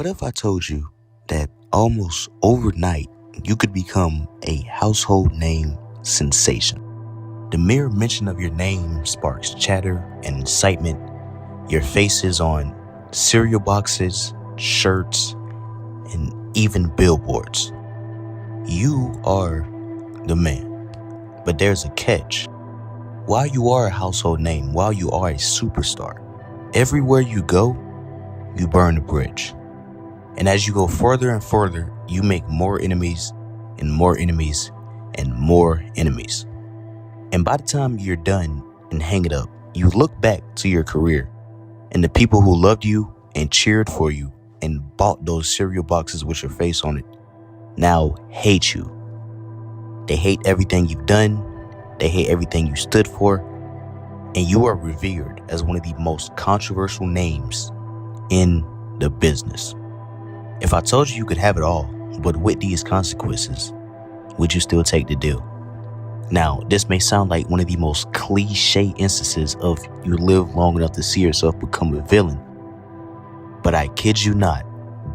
What if I told you that almost overnight you could become a household name sensation? The mere mention of your name sparks chatter and excitement. Your face is on cereal boxes, shirts, and even billboards. You are the man. But there's a catch. While you are a household name, while you are a superstar, everywhere you go, you burn a bridge. And as you go further and further, you make more enemies and more enemies and more enemies. And by the time you're done and hang it up, you look back to your career and the people who loved you and cheered for you and bought those cereal boxes with your face on it now hate you. They hate everything you've done. They hate everything you stood for. And you are revered as one of the most controversial names in the business. If I told you could have it all, but with these consequences, would you still take the deal? Now, this may sound like one of the most cliche instances of you live long enough to see yourself become a villain. But I kid you not,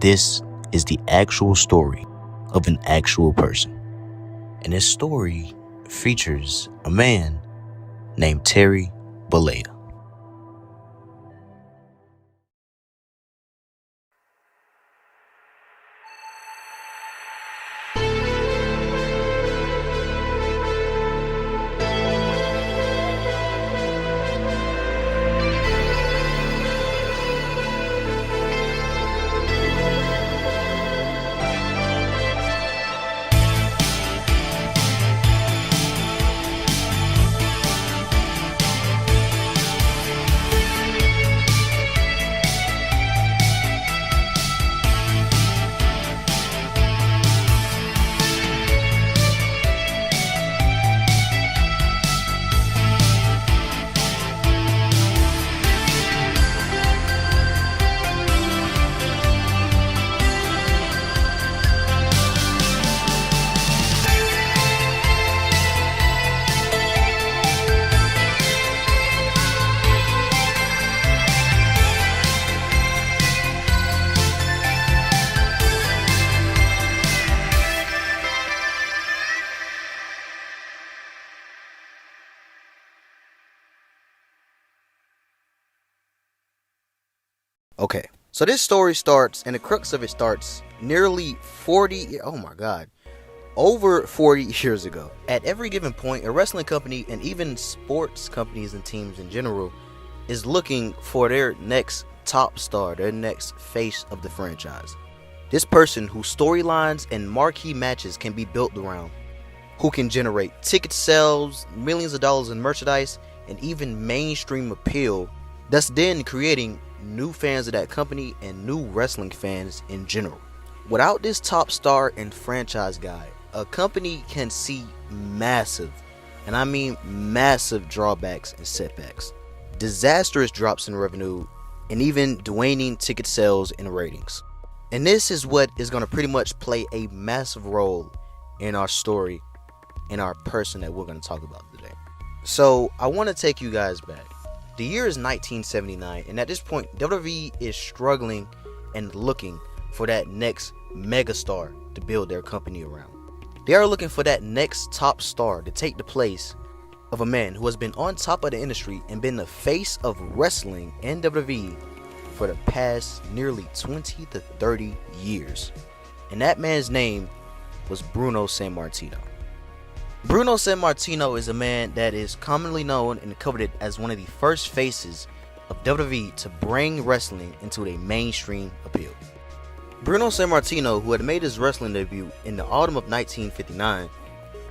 this is the actual story of an actual person. And this story features a man named Terry Bollea. Okay, so this story starts, and the crux of it starts nearly 40, oh my god, over 40 years ago. At every given point, a wrestling company, and even sports companies and teams in general, is looking for their next top star, their next face of the franchise. This person whose storylines and marquee matches can be built around, who can generate ticket sales, millions of dollars in merchandise, and even mainstream appeal, thus then creating new fans of that company and new wrestling fans in general. Without this top star and franchise guy, a company can see massive, and I mean massive, drawbacks and setbacks, disastrous drops in revenue, and even waning ticket sales and ratings. And this is what is going to pretty much play a massive role in our story, in our person that we're going to talk about today. So I want to take you guys back. The year is 1979, and at this point, WWE is struggling and looking for that next megastar to build their company around. They are looking for that next top star to take the place of a man who has been on top of the industry and been the face of wrestling in WWE for the past nearly 20 to 30 years. And that man's name was Bruno Sammartino. Bruno Sammartino is a man that is commonly known and coveted as one of the first faces of WWE to bring wrestling into a mainstream appeal. Bruno Sammartino, who had made his wrestling debut in the autumn of 1959,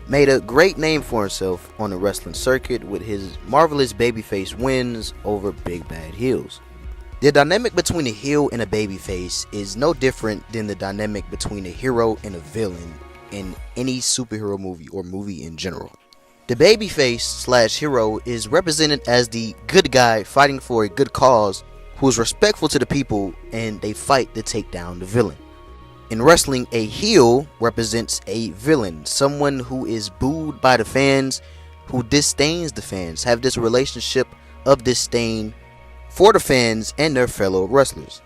made a great name for himself on the wrestling circuit with his marvelous babyface wins over big bad heels. The dynamic between a heel and a babyface is no different than the dynamic between a hero and a villain in any superhero movie or movie in general. The babyface slash hero is represented as the good guy fighting for a good cause who is respectful to the people, and they fight to take down the villain. In wrestling, a heel represents a villain, someone who is booed by the fans, who disdains the fans, have this relationship of disdain for the fans and their fellow wrestlers.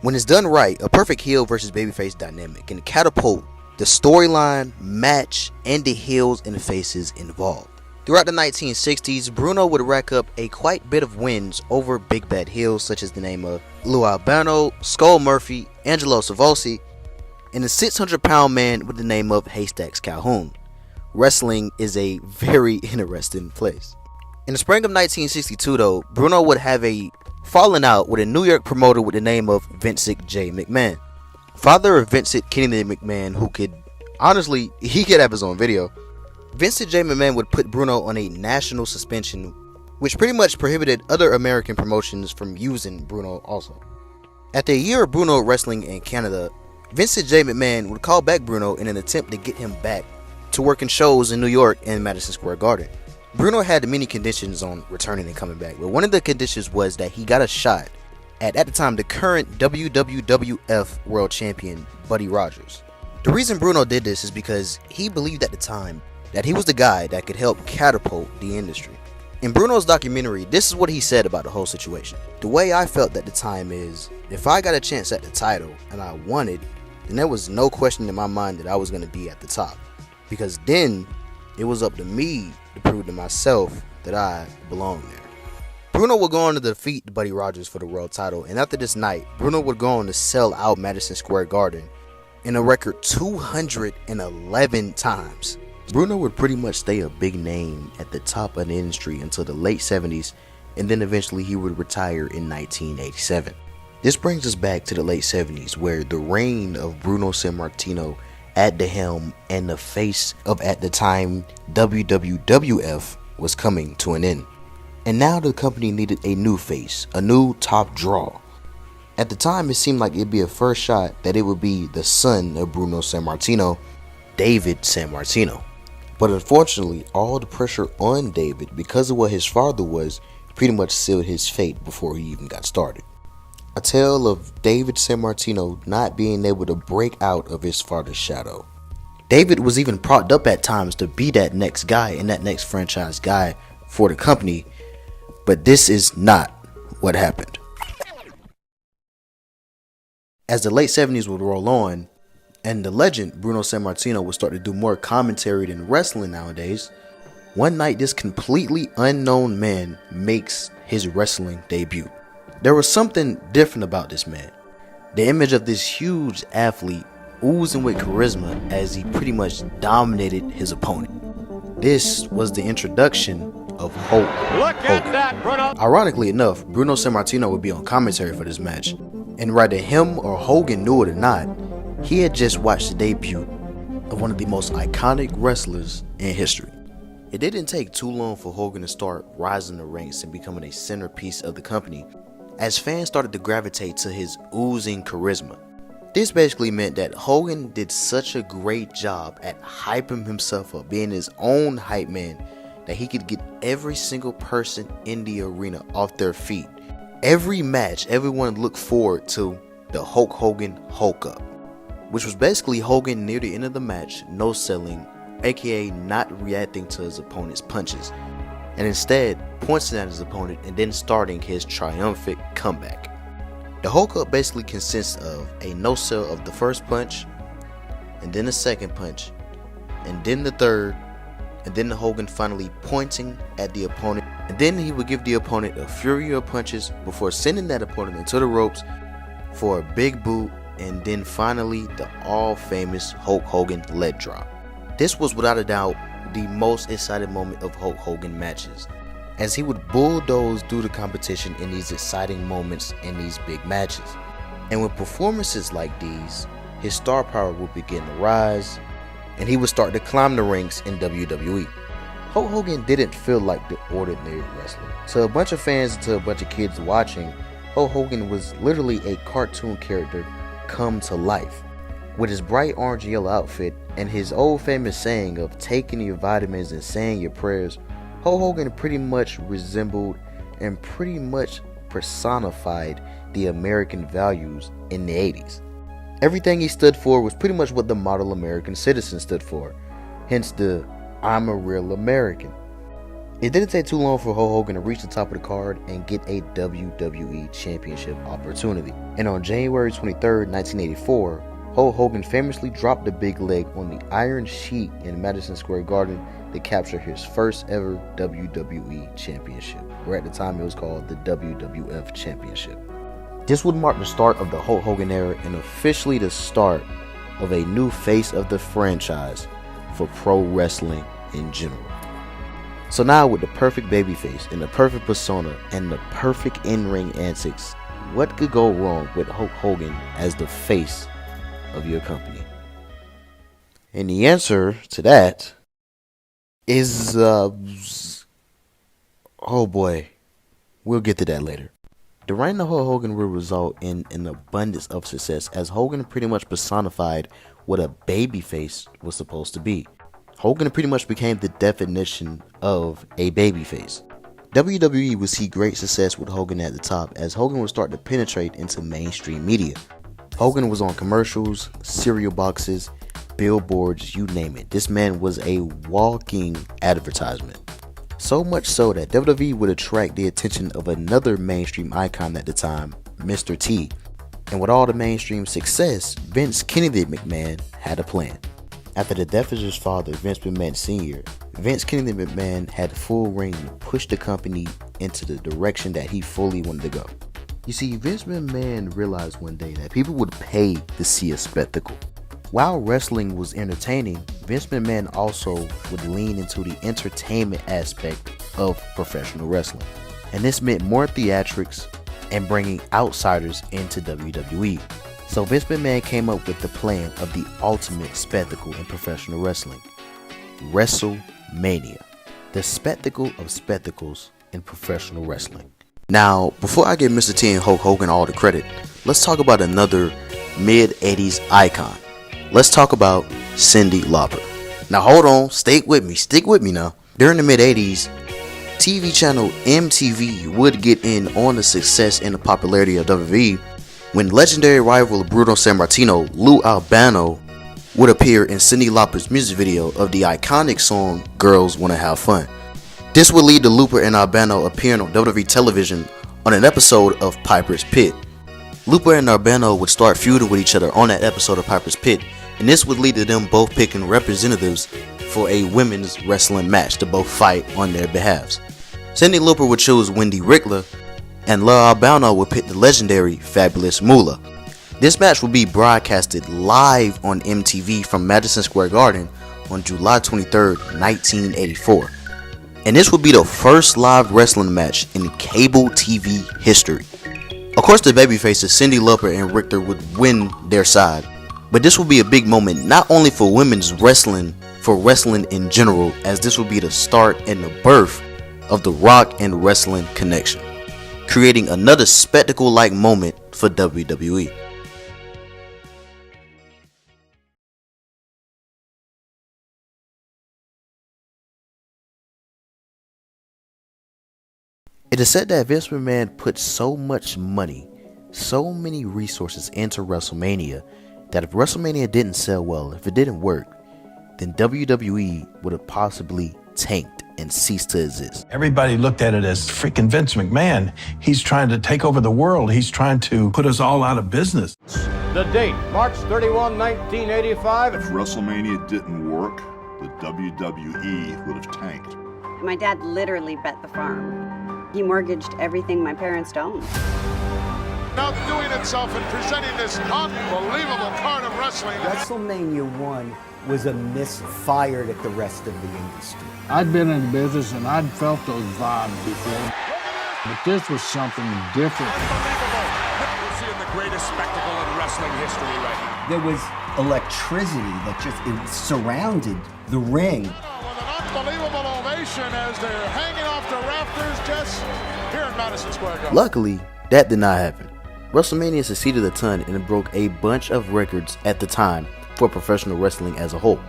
When it's done right, a perfect heel versus babyface dynamic can catapult the storyline, match, and the heels and faces involved. Throughout the 1960s, Bruno would rack up a quite bit of wins over big bad heels such as the name of Lou Albano, Skull Murphy, Angelo Savosi, and a 600-pound man with the name of Haystacks Calhoun. Wrestling is a very interesting place. In the spring of 1962 though, Bruno would have a falling out with a New York promoter with the name of Vincent J. McMahon. Father of Vincent Kennedy McMahon, who could, honestly, he could have his own video. Vincent J. McMahon would put Bruno on a national suspension, which pretty much prohibited other American promotions from using Bruno also. After a year of Bruno wrestling in Canada, Vincent J. McMahon would call back Bruno in an attempt to get him back to working shows in New York and Madison Square Garden. Bruno had many conditions on returning and coming back, but one of the conditions was that he got a shot at the time, the current WWF World Champion, Buddy Rogers. The reason Bruno did this is because he believed at the time that he was the guy that could help catapult the industry. In Bruno's documentary, this is what he said about the whole situation. The way I felt at the time is, if I got a chance at the title and I won it, then there was no question in my mind that I was going to be at the top. Because then, it was up to me to prove to myself that I belonged there. Bruno would go on to defeat Buddy Rogers for the world title, and after this night, Bruno would go on to sell out Madison Square Garden in a record 211 times. Bruno would pretty much stay a big name at the top of the industry until the late 70s, and then eventually he would retire in 1987. This brings us back to the late 70s, where the reign of Bruno Sammartino at the helm and the face of, at the time, WWF was coming to an end. And now the company needed a new face, a new top draw. At the time, it seemed like it'd be a first shot that it would be the son of Bruno Sammartino, David Sammartino. But unfortunately, all the pressure on David because of what his father was pretty much sealed his fate before he even got started. A tale of David Sammartino not being able to break out of his father's shadow. David was even propped up at times to be that next guy and that next franchise guy for the company, but this is not what happened. As the late 70s would roll on, and the legend Bruno Sammartino would start to do more commentary than wrestling nowadays, one night this completely unknown man makes his wrestling debut. There was something different about this man. The image of this huge athlete oozing with charisma as he pretty much dominated his opponent. This was the introduction of Hulk Hogan. That, Bruno. Ironically enough, Bruno Sammartino would be on commentary for this match, and whether him or Hogan knew it or not, he had just watched the debut of one of the most iconic wrestlers in history. It didn't take too long for Hogan to start rising the ranks and becoming a centerpiece of the company, as fans started to gravitate to his oozing charisma. This basically meant that Hogan did such a great job at hyping himself up, being his own hype man, that he could get every single person in the arena off their feet. Every match, everyone looked forward to the Hulk Hogan Hulk Up, which was basically Hogan near the end of the match no selling, aka not reacting to his opponent's punches, and instead pointing at his opponent and then starting his triumphant comeback. The Hulk Up basically consists of a no sell of the first punch, and then the second punch, and then the third, and then the Hogan finally pointing at the opponent, and then he would give the opponent a fury of punches before sending that opponent into the ropes for a big boot, and then finally the all-famous Hulk Hogan leg drop. This was without a doubt the most exciting moment of Hulk Hogan matches, as he would bulldoze through the competition in these exciting moments in these big matches. And with performances like these, his star power would begin to rise, and he would start to climb the ranks in WWE. Hulk Hogan didn't feel like the ordinary wrestler. To a bunch of fans and to a bunch of kids watching, Hulk Hogan was literally a cartoon character come to life. With his bright orange and yellow outfit and his old famous saying of taking your vitamins and saying your prayers, Hulk Hogan pretty much resembled and pretty much personified the American values in the 80s. Everything he stood for was pretty much what the model American citizen stood for, hence the I'm a real American. It didn't take too long for Hulk Hogan to reach the top of the card and get a WWE Championship opportunity. And on January 23rd, 1984, Hulk Hogan famously dropped the big leg on the Iron Sheik in Madison Square Garden to capture his first ever WWE Championship, or at the time it was called the WWF Championship. This would mark the start of the Hulk Hogan era and officially the start of a new face of the franchise for pro wrestling in general. So now with the perfect babyface and the perfect persona and the perfect in-ring antics, what could go wrong with Hulk Hogan as the face of your company? And the answer to that is, oh boy, we'll get to that later. The reign of Hulk Hogan will result in an abundance of success, as Hogan pretty much personified what a babyface was supposed to be. Hogan pretty much became the definition of a babyface. WWE would see great success with Hogan at the top, as Hogan would start to penetrate into mainstream media. Hogan was on commercials, cereal boxes, billboards, you name it. This man was a walking advertisement. So much so that WWE would attract the attention of another mainstream icon at the time, Mr. T. And with all the mainstream success, Vince Kennedy McMahon had a plan. After the death of his father, Vince McMahon Sr., Vince Kennedy McMahon had full reign to push the company into the direction that he fully wanted to go. You see, Vince McMahon realized one day that people would pay to see a spectacle. While wrestling was entertaining, Vince McMahon also would lean into the entertainment aspect of professional wrestling. And this meant more theatrics and bringing outsiders into WWE. So Vince McMahon came up with the plan of the ultimate spectacle in professional wrestling, WrestleMania, the spectacle of spectacles in professional wrestling. Now, before I give Mr. T and Hulk Hogan all the credit, let's talk about another mid-80s icon. Let's talk about Cyndi Lauper. Now hold on, stick with me now. During the mid-80s, TV channel MTV would get in on the success and the popularity of WWE when legendary rival Bruno Sammartino, Lou Albano, would appear in Cyndi Lauper's music video of the iconic song Girls Wanna Have Fun. This would lead to Lauper and Albano appearing on WWE television on an episode of Piper's Pit. Lauper and Albano would start feuding with each other on that episode of Piper's Pit, and this would lead to them both picking representatives for a women's wrestling match to both fight on their behalves. Cyndi Lauper would choose Wendy Rickler, and Lou Albano would pick the legendary Fabulous Moolah. This match would be broadcasted live on MTV from Madison Square Garden on July 23rd, 1984. And this would be the first live wrestling match in cable TV history. Of course, the babyfaces Cyndi Lauper and Richter would win their side, but this would be a big moment not only for women's wrestling, for wrestling in general, as this would be the start and the birth of the Rock and Wrestling connection, creating another spectacle-like moment for WWE. It is said that Vince McMahon put so much money, so many resources into WrestleMania that if WrestleMania didn't sell well, if it didn't work, then WWE would have possibly tanked and ceased to exist. Everybody looked at it as freaking Vince McMahon. He's trying to take over the world. He's trying to put us all out of business. The date, March 31, 1985. If WrestleMania didn't work, the WWE would have tanked. My dad literally bet the farm. He mortgaged everything my parents owned. Outdoing itself and presenting this unbelievable card of wrestling. WrestleMania 1 was a misfire at the rest of the industry. I'd been in the business and I'd felt those vibes before, but this was something different. We're seeing the greatest spectacle in wrestling history right now. There was electricity that just surrounded the ring. With an unbelievable ovation as they're hanging off the rafters just here in Madison Square Garden. Luckily, that did not happen. WrestleMania succeeded a ton and it broke a bunch of records at the time for professional wrestling as a whole.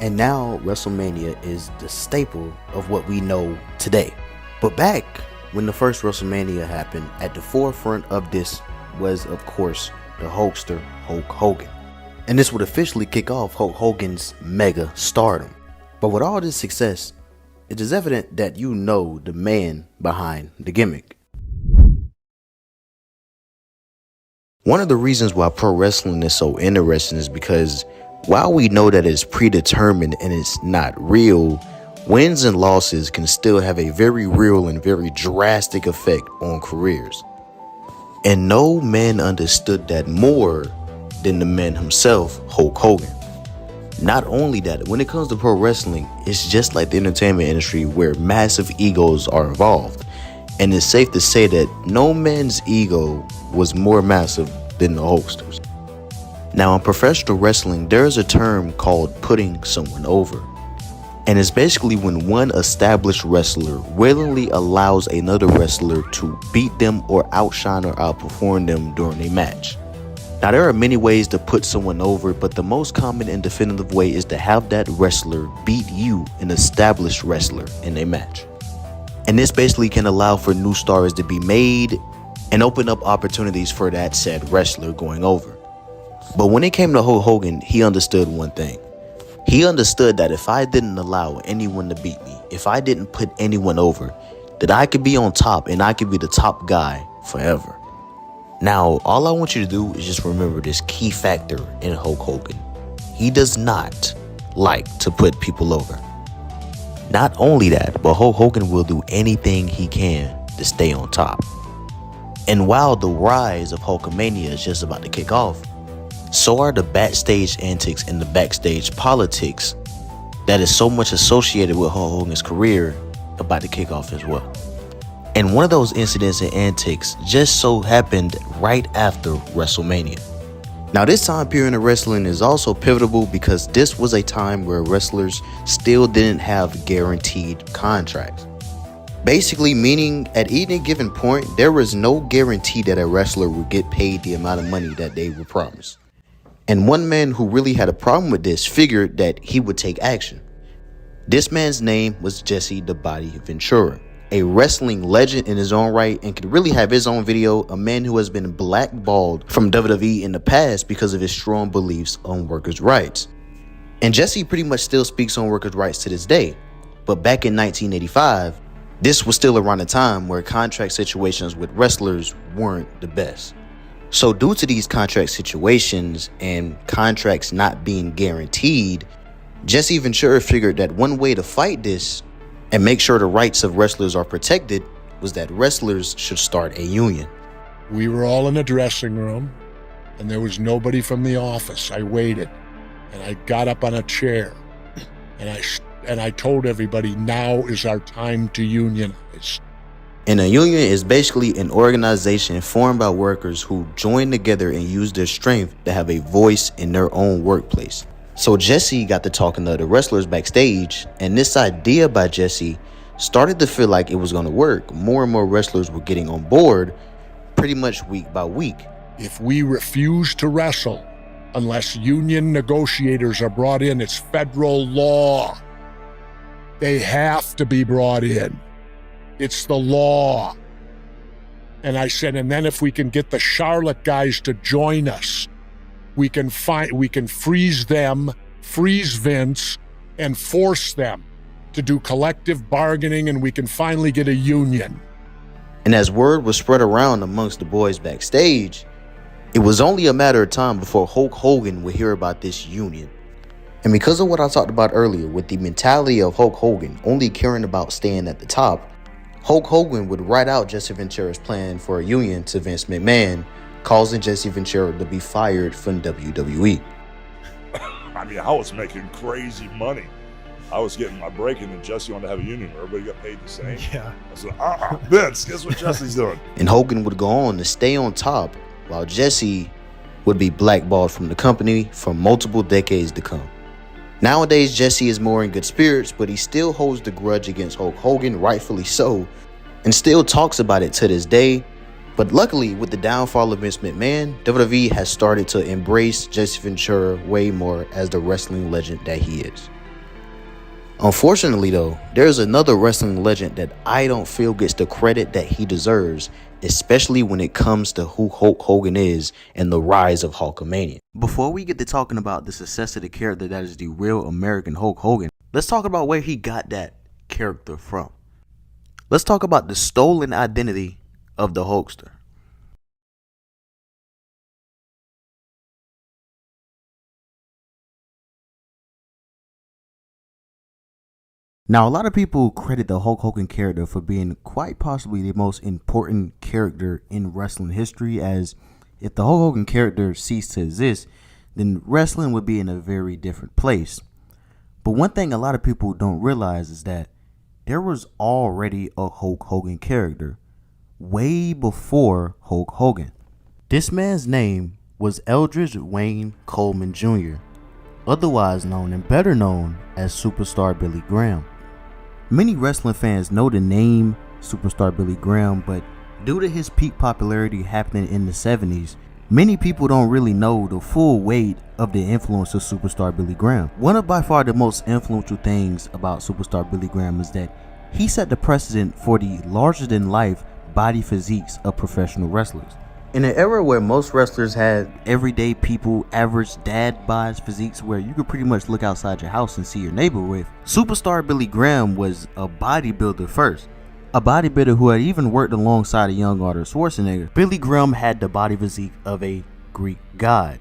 And now WrestleMania is the staple of what we know today. But back when the first WrestleMania happened, at the forefront of this was, of course, the Hulkster Hulk Hogan. And this would officially kick off Hulk Hogan's mega stardom. But with all this success, it is evident that you know the man behind the gimmick. One of the reasons why pro wrestling is so interesting is because while we know that it's predetermined and it's not real, wins and losses can still have a very real and very drastic effect on careers. And no man understood that more than the man himself, Hulk Hogan. Not only that, when it comes to pro wrestling, it's just like the entertainment industry where massive egos are involved. And it's safe to say that no man's ego was more massive than the Hulkster's. Now, in professional wrestling, there is a term called putting someone over. And it's basically when one established wrestler willingly allows another wrestler to beat them or outshine or outperform them during a match. Now, there are many ways to put someone over, but the most common and definitive way is to have that wrestler beat you, an established wrestler, in a match. And this basically can allow for new stars to be made and open up opportunities for that said wrestler going over. But when it came to Hulk Hogan, he understood one thing. He understood that if I didn't allow anyone to beat me, if I didn't put anyone over, that I could be on top and I could be the top guy forever. Now, all I want you to do is just remember this key factor in Hulk Hogan. He does not like to put people over. Not only that, but Hulk Hogan will do anything he can to stay on top. And while the rise of Hulkamania is just about to kick off, so are the backstage antics and the backstage politics that is so much associated with Hulk Hogan's career about to kick off as well. And one of those incidents and antics just so happened right after WrestleMania. Now, this time period in wrestling is also pivotal because this was a time where wrestlers still didn't have guaranteed contracts. Basically meaning at any given point, there was no guarantee that a wrestler would get paid the amount of money that they were promised. And one man who really had a problem with this figured that he would take action. This man's name was Jesse "The Body" Ventura, a wrestling legend in his own right and could really have his own video, a man who has been blackballed from WWE in the past because of his strong beliefs on workers' rights. And Jesse pretty much still speaks on workers' rights to this day. But back in 1985, this was still around a time where contract situations with wrestlers weren't the best. So due to these contract situations and contracts not being guaranteed, Jesse Ventura figured that one way to fight this and make sure the rights of wrestlers are protected was that wrestlers should start a union. We were all in a dressing room, and there was nobody from the office. I waited, and I got up on a chair, and I told everybody, now is our time to unionize. And a union is basically an organization formed by workers who join together and use their strength to have a voice in their own workplace. So Jesse got to talking to the wrestlers backstage, and this idea by Jesse started to feel like it was going to work. More and more wrestlers were getting on board pretty much week by week. If we refuse to wrestle unless union negotiators are brought in, it's federal law. They have to be brought in. It's the law. And I said, and then if we can get the Charlotte guys to join us, we can freeze them, freeze Vince, and force them to do collective bargaining, and we can finally get a union. And as word was spread around amongst the boys backstage, it was only a matter of time before Hulk Hogan would hear about this union. And because of what I talked about earlier, with the mentality of Hulk Hogan only caring about staying at the top, Hulk Hogan would write out Jesse Ventura's plan for a union to Vince McMahon, causing Jesse Ventura to be fired from WWE. I mean, I was making crazy money. I was getting my break, and then Jesse wanted to have a union where everybody got paid the same. Yeah. I said, Vince, guess what Jesse's doing? And Hogan would go on to stay on top, while Jesse would be blackballed from the company for multiple decades to come. Nowadays, Jesse is more in good spirits, but he still holds the grudge against Hulk Hogan, rightfully so, and still talks about it to this day. But luckily, with the downfall of Vince McMahon, WWE has started to embrace Jesse Ventura way more as the wrestling legend that he is. Unfortunately though, there's another wrestling legend that I don't feel gets the credit that he deserves, especially when it comes to who Hulk Hogan is and the rise of Hulkamania. Before we get to talking about the success of the character that is the real American Hulk Hogan, let's talk about where he got that character from. Let's talk about the stolen identity of the Hulkster. Now, a lot of people credit the Hulk Hogan character for being quite possibly the most important character in wrestling history, as if the Hulk Hogan character ceased to exist, then wrestling would be in a very different place. But one thing a lot of people don't realize is that there was already a Hulk Hogan character way before Hulk Hogan. This man's name was Eldridge Wayne Coleman Jr., otherwise known and better known as Superstar Billy Graham. Many wrestling fans know the name Superstar Billy Graham, but due to his peak popularity happening in the 70s, many people don't really know the full weight of the influence of Superstar Billy Graham. One of by far the most influential things about Superstar Billy Graham is that he set the precedent for the larger-than-life body physiques of professional wrestlers. In an era where most wrestlers had everyday people, average dad bod physiques where you could pretty much look outside your house and see your neighbor with, Superstar Billy Graham was a bodybuilder first. A bodybuilder who had even worked alongside a young Arnold Schwarzenegger. Billy Graham had the body physique of a Greek god,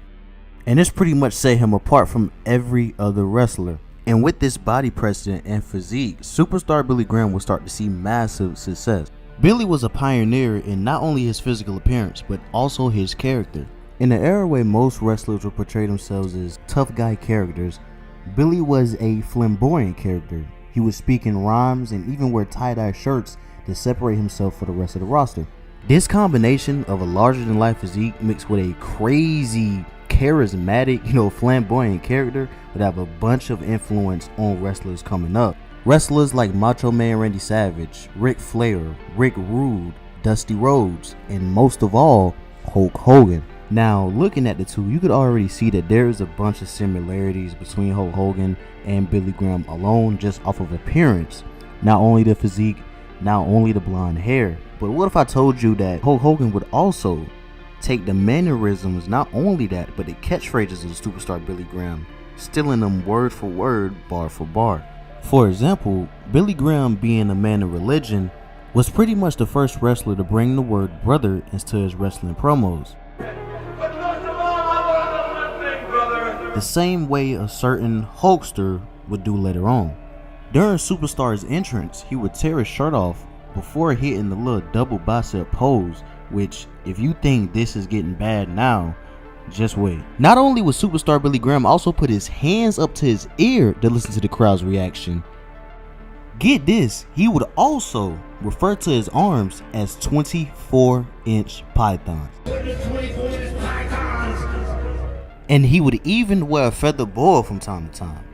and this pretty much set him apart from every other wrestler. And with this body precedent and physique, Superstar Billy Graham would start to see massive success. Billy was a pioneer in not only his physical appearance, but also his character. In an era where most wrestlers would portray themselves as tough guy characters, Billy was a flamboyant character. He would speak in rhymes and even wear tie-dye shirts to separate himself from the rest of the roster. This combination of a larger-than-life physique mixed with a crazy, charismatic, flamboyant character would have a bunch of influence on wrestlers coming up. Wrestlers like Macho Man Randy Savage, Ric Flair, Rick Rude, Dusty Rhodes, and most of all, Hulk Hogan. Now, looking at the two, you could already see that there is a bunch of similarities between Hulk Hogan and Billy Graham alone just off of appearance. Not only the physique, not only the blonde hair, but what if I told you that Hulk Hogan would also take the mannerisms, not only that, but the catchphrases of Superstar Billy Graham, stealing them word for word, bar for bar. For example, Billy Graham, being a man of religion, was pretty much the first wrestler to bring the word brother into his wrestling promos. The same way a certain Hulkster would do later on. During Superstar's entrance, he would tear his shirt off before hitting the little double bicep pose, which, if you think this is getting bad now, just wait. Not only would Superstar Billy Graham also put his hands up to his ear to listen to the crowd's reaction, get this, he would also refer to his arms as 24-inch pythons. And he would even wear a feather boa from time to time.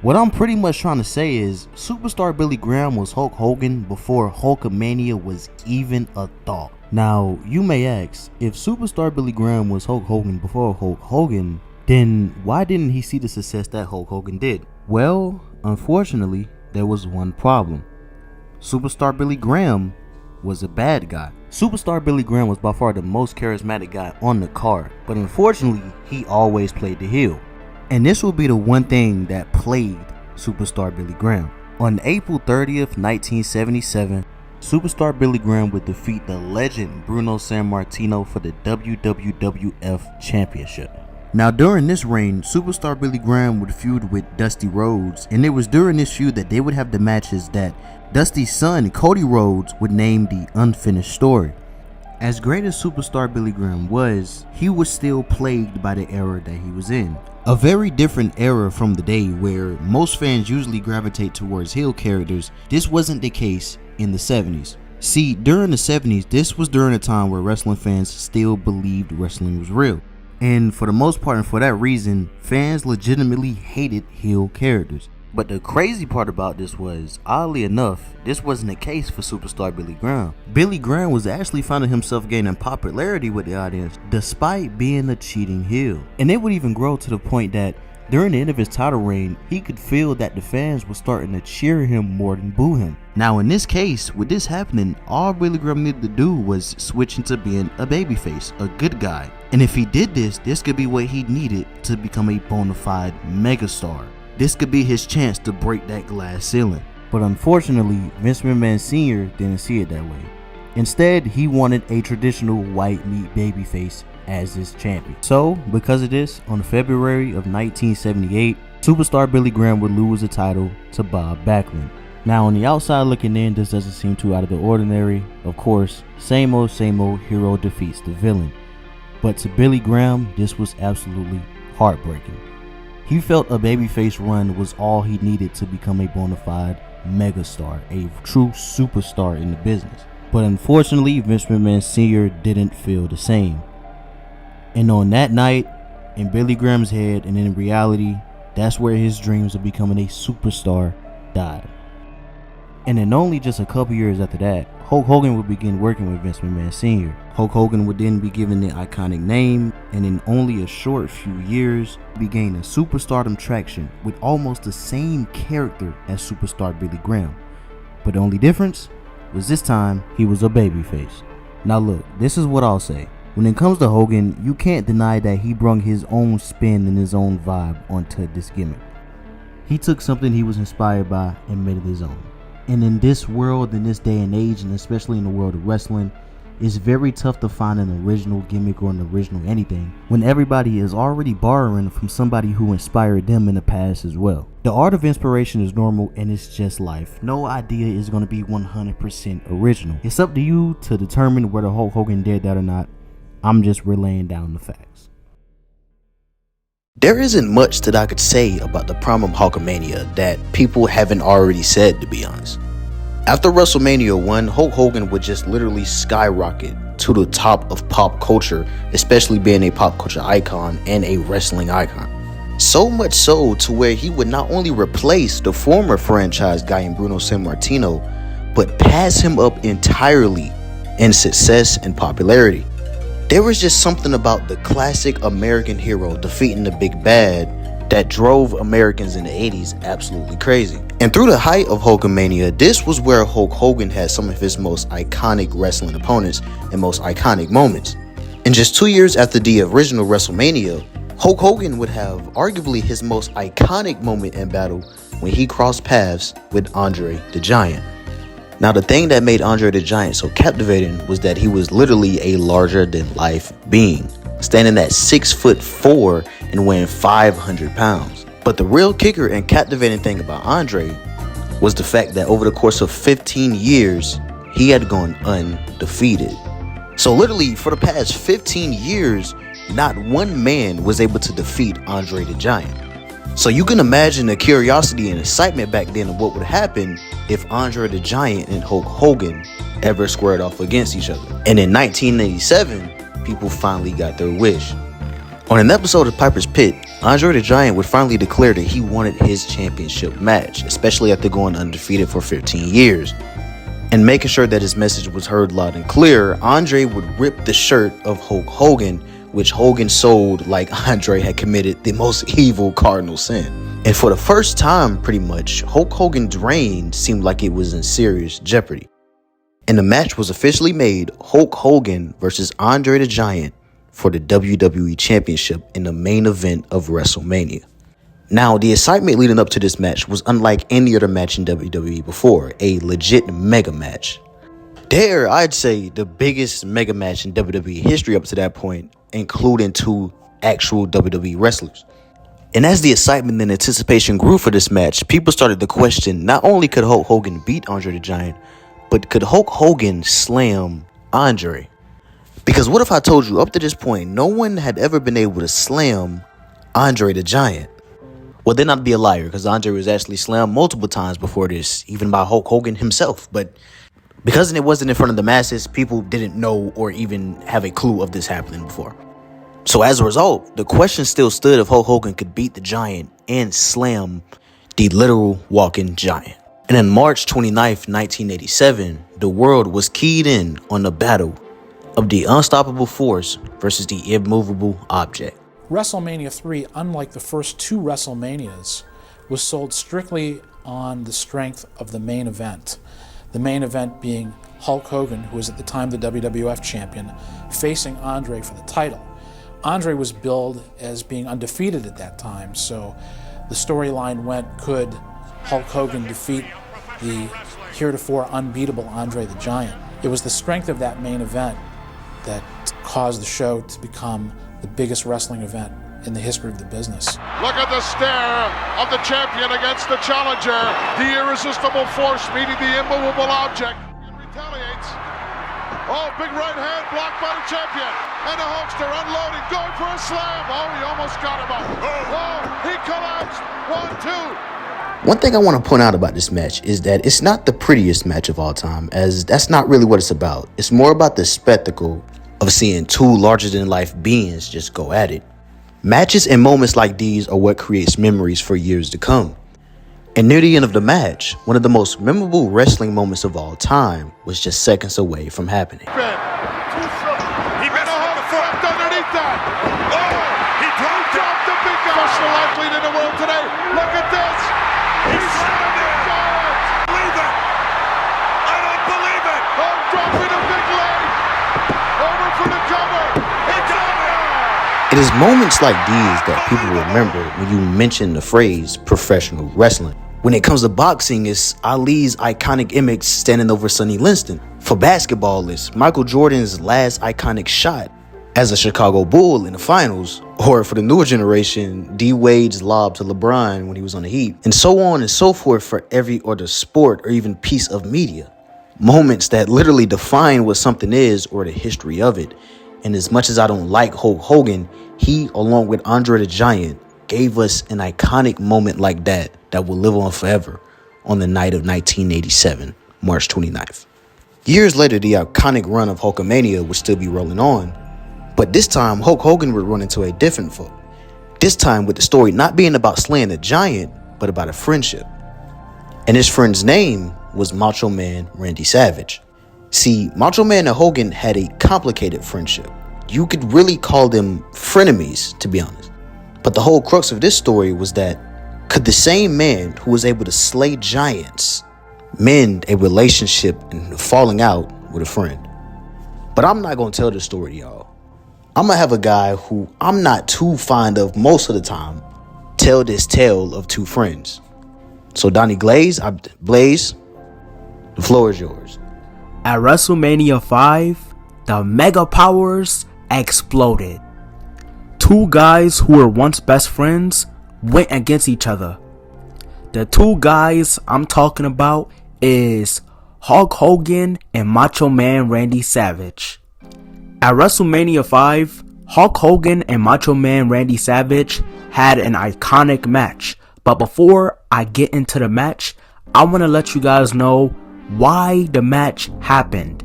What I'm pretty much trying to say is Superstar Billy Graham was Hulk Hogan before Hulkamania was even a thought. Now, you may ask, if Superstar Billy Graham was Hulk Hogan before Hulk Hogan, then why didn't he see the success that Hulk Hogan did? Well, unfortunately, there was one problem. Superstar Billy Graham was a bad guy. Superstar Billy Graham was by far the most charismatic guy on the card, but unfortunately, he always played the heel. And this will be the one thing that plagued Superstar Billy Graham. On April 30th, 1977, Superstar Billy Graham would defeat the legend Bruno Sammartino for the WWF Championship. Now, during this reign, Superstar Billy Graham would feud with Dusty Rhodes, and it was during this feud that they would have the matches that Dusty's son, Cody Rhodes, would name the Unfinished Story. As great as Superstar Billy Graham was, he was still plagued by the era that he was in. A very different era from the day where most fans usually gravitate towards heel characters. This wasn't the case in the 70s. See, during the 70s, this was during a time where wrestling fans still believed wrestling was real. And for the most part, and for that reason, fans legitimately hated heel characters. But the crazy part about this was, oddly enough, this wasn't the case for Superstar Billy Graham. Billy Graham was actually finding himself gaining popularity with the audience despite being a cheating heel. And it would even grow to the point that during the end of his title reign, he could feel that the fans were starting to cheer him more than boo him. Now in this case, with this happening, all Billy Graham needed to do was switch into being a babyface, a good guy. And if he did this could be what he needed to become a bona fide megastar. This could be his chance to break that glass ceiling. But unfortunately, Vince McMahon Sr. didn't see it that way. Instead, he wanted a traditional white meat babyface as his champion. So, because of this, on February of 1978, superstar Billy Graham would lose the title to Bob Backlund. Now, on the outside looking in, this doesn't seem too out of the ordinary. Of course, same old hero defeats the villain. But to Billy Graham, this was absolutely heartbreaking. He felt a babyface run was all he needed to become a bona fide megastar, a true superstar in the business. But unfortunately, Vince McMahon Sr. didn't feel the same. And on that night, in Billy Graham's head and in reality, that's where his dreams of becoming a superstar died. And in only just a couple years after that, Hulk Hogan would begin working with Vince McMahon Sr. Hulk Hogan would then be given the iconic name, and in only a short few years, began a superstardom traction with almost the same character as superstar Billy Graham. But the only difference was this time he was a babyface. Now look, this is what I'll say. When it comes to Hogan, you can't deny that he brought his own spin and his own vibe onto this gimmick. He took something he was inspired by and made it his own. And in this world, in this day and age, and especially in the world of wrestling, it's very tough to find an original gimmick or an original anything when everybody is already borrowing from somebody who inspired them in the past as well. The art of inspiration is normal and it's just life. No idea is going to be 100% original. It's up to you to determine whether Hulk Hogan did that or not. I'm just relaying down the facts. There isn't much that I could say about the prime of Hulkamania that people haven't already said, to be honest. After WrestleMania 1, Hulk Hogan would just literally skyrocket to the top of pop culture, especially being a pop culture icon and a wrestling icon. So much so to where he would not only replace the former franchise guy in Bruno Sammartino, but pass him up entirely in success and popularity. There was just something about the classic American hero defeating the big bad that drove Americans in the 80s absolutely crazy. And through the height of Hulkamania, this was where Hulk Hogan had some of his most iconic wrestling opponents and most iconic moments. And just 2 years after the original WrestleMania, Hulk Hogan would have arguably his most iconic moment in battle when he crossed paths with Andre the Giant. Now, the thing that made Andre the Giant so captivating was that he was literally a larger-than-life being, standing at 6'4" and weighing 500 pounds. But the real kicker and captivating thing about Andre was the fact that over the course of 15 years, he had gone undefeated. So literally, for the past 15 years, not one man was able to defeat Andre the Giant. So you can imagine the curiosity and excitement back then of what would happen if Andre the Giant and Hulk Hogan ever squared off against each other. And in 1987, people finally got their wish. On an episode of Piper's Pit, Andre the Giant would finally declare that he wanted his championship match, especially after going undefeated for 15 years. And making sure that his message was heard loud and clear, Andre would rip the shirt of Hulk Hogan, which Hogan sold like Andre had committed the most evil cardinal sin. And for the first time, pretty much, Hulk Hogan's reign seemed like it was in serious jeopardy. And the match was officially made Hulk Hogan versus Andre the Giant for the WWE Championship in the main event of WrestleMania. Now, the excitement leading up to this match was unlike any other match in WWE before, a legit mega match. There, I'd say the biggest mega match in WWE history up to that point, including two actual WWE wrestlers. And as the excitement and anticipation grew for this match, people started to question not only could Hulk Hogan beat Andre the Giant, but could Hulk Hogan slam Andre? Because what if I told you up to this point, no one had ever been able to slam Andre the Giant? Well, then I'd be a liar, because Andre was actually slammed multiple times before this, even by Hulk Hogan himself. But because it wasn't in front of the masses, people didn't know or even have a clue of this happening before. So as a result, the question still stood if Hulk Hogan could beat the Giant and slam the literal walking giant. And on March 29th, 1987, the world was keyed in on the battle of the unstoppable force versus the immovable object. WrestleMania 3, unlike the first two WrestleManias, was sold strictly on the strength of the main event. The main event being Hulk Hogan, who was at the time the WWF champion, facing Andre for the title. Andre was billed as being undefeated at that time, so the storyline went, could Hulk Hogan defeat the heretofore unbeatable Andre the Giant. It was the strength of that main event that caused the show to become the biggest wrestling event in the history of the business. Look at the stare of the champion against the challenger. The irresistible force meeting the immovable object. He retaliates. Oh, big right hand blocked by the champion. And the Hulkster unloading, going for a slam. Oh, he almost got him up. Oh, he collapsed. 1, 2. One thing I want to point out about this match is that it's not the prettiest match of all time, as that's not really what it's about. It's more about the spectacle of seeing two larger-than-life beings just go at it. Matches and moments like these are what creates memories for years to come. And near the end of the match, one of the most memorable wrestling moments of all time was just seconds away from happening. He missed the foot underneath that. Oh, he dropped the big guy. Professional athlete in the world today. Look at this. He's slammed it. Believe it. I don't believe it. Oh, dropping a big leg. Over for the cover. He got it. It is moments like these that people remember when you mention the phrase professional wrestling. When it comes to boxing, it's Ali's iconic image standing over Sonny Liston. For basketball, it's Michael Jordan's last iconic shot as a Chicago Bull in the finals. Or for the newer generation, D Wade's lob to LeBron when he was on the Heat. And so on and so forth for every other sport or even piece of media. Moments that literally define what something is or the history of it. And as much as I don't like Hulk Hogan, he, along with Andre the Giant, gave us an iconic moment like that will live on forever on the night of 1987, March 29th. Years later, the iconic run of Hulkamania would still be rolling on, but this time Hulk Hogan would run into a different foe. This time with the story not being about slaying the Giant, but about a friendship. And his friend's name was Macho Man Randy Savage. See, Macho Man and Hogan had a complicated friendship. You could really call them frenemies, to be honest. But the whole crux of this story was that, could the same man who was able to slay giants mend a relationship and falling out with a friend? But I'm not going to tell this story to y'all. I'm going to have a guy who I'm not too fond of most of the time tell this tale of two friends. So Donnie Blaze, the floor is yours. At WrestleMania 5, the Mega Powers exploded. Two guys who were once best friends went against each other. The two guys I'm talking about is Hulk Hogan and Macho Man Randy Savage. At WrestleMania 5, Hulk Hogan and Macho Man Randy Savage had an iconic match. But before I get into the match, I want to let you guys know why the match happened.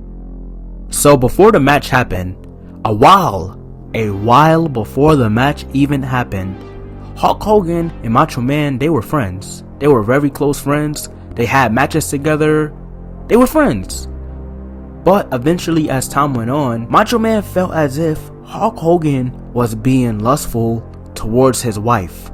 So before the match happened, a while before the match even happened, Hulk Hogan and Macho Man, they were friends. They were very close friends. They had matches together. They were friends. But eventually, as time went on, Macho Man felt as if Hulk Hogan was being lustful towards his wife.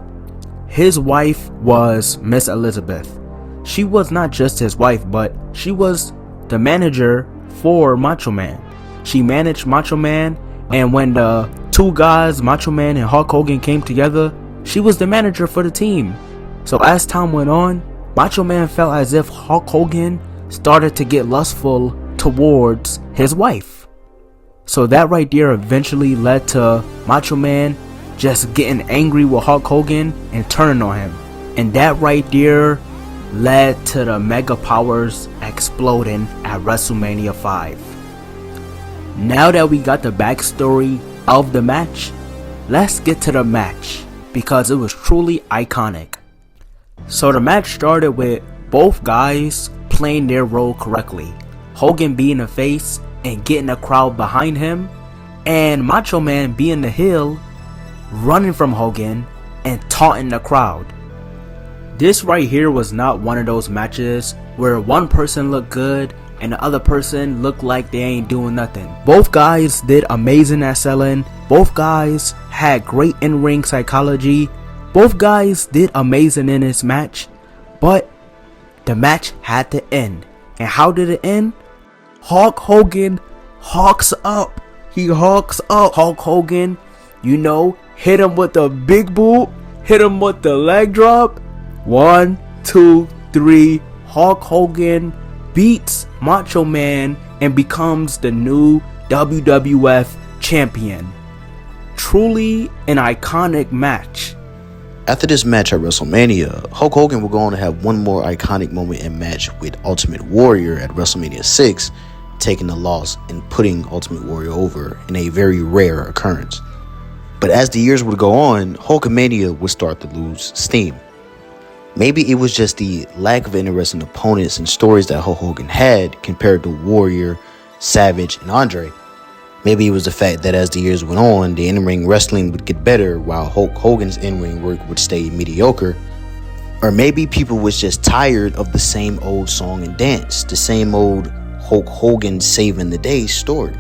His wife was Miss Elizabeth. She was not just his wife, but she was the manager for Macho Man. She managed Macho Man, and when the two guys, Macho Man and Hulk Hogan, came together, she was the manager for the team. So as time went on, Macho Man felt as if Hulk Hogan started to get lustful towards his wife. So that right there eventually led to Macho Man just getting angry with Hulk Hogan and turning on him. And that right there led to the Mega Powers exploding at WrestleMania 5. Now that we got the backstory of the match, let's get to the match because it was truly iconic. So the match started with both guys playing their role correctly. Hogan being the face and getting the crowd behind him, and Macho Man being the heel, running from Hogan and taunting the crowd. This right here was not one of those matches where one person looked good and the other person looked like they ain't doing nothing. Both guys did amazing at selling. Both guys had great in-ring psychology. Both guys did amazing in this match, but the match had to end. And how did it end? Hulk Hogan hawks up. He hawks up. Hulk Hogan, hit him with the big boot, hit him with the leg drop. 1, 2, 3, Hulk Hogan beats Macho Man and becomes the new WWF champion. Truly an iconic match. After this match at WrestleMania, Hulk Hogan would go on to have one more iconic moment and match with Ultimate Warrior at WrestleMania 6, taking the loss and putting Ultimate Warrior over in a very rare occurrence. But as the years would go on, Hulkamania would start to lose steam. Maybe it was just the lack of interesting opponents and stories that Hulk Hogan had compared to Warrior, Savage, and Andre. Maybe it was the fact that as the years went on, the in-ring wrestling would get better while Hulk Hogan's in-ring work would stay mediocre. Or maybe people was just tired of the same old song and dance, the same old Hulk Hogan saving the day story.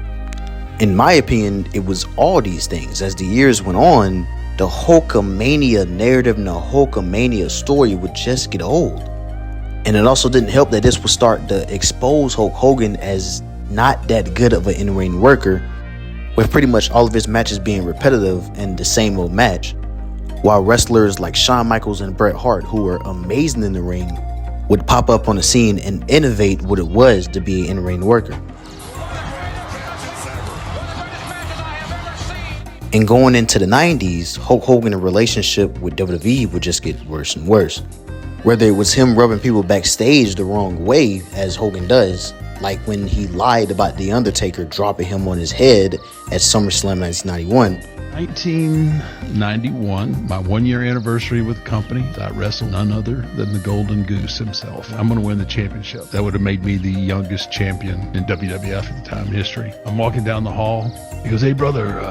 In my opinion, it was all these things. As the years went on, the Hulkamania narrative and the Hulkamania story would just get old. And it also didn't help that this would start to expose Hulk Hogan as not that good of an in-ring worker, with pretty much all of his matches being repetitive and the same old match, while wrestlers like Shawn Michaels and Bret Hart, who were amazing in the ring, would pop up on the scene and innovate what it was to be an in-ring worker. And going into the 90s, Hulk Hogan's relationship with WWE would just get worse and worse. Whether it was him rubbing people backstage the wrong way, as Hogan does, like when he lied about The Undertaker dropping him on his head at SummerSlam 1991. 1991, my 1-year anniversary with the company, I wrestled none other than the Golden Goose himself. I'm going to win the championship. That would have made me the youngest champion in WWF at the time in history. I'm walking down the hall. He goes, "Hey, brother,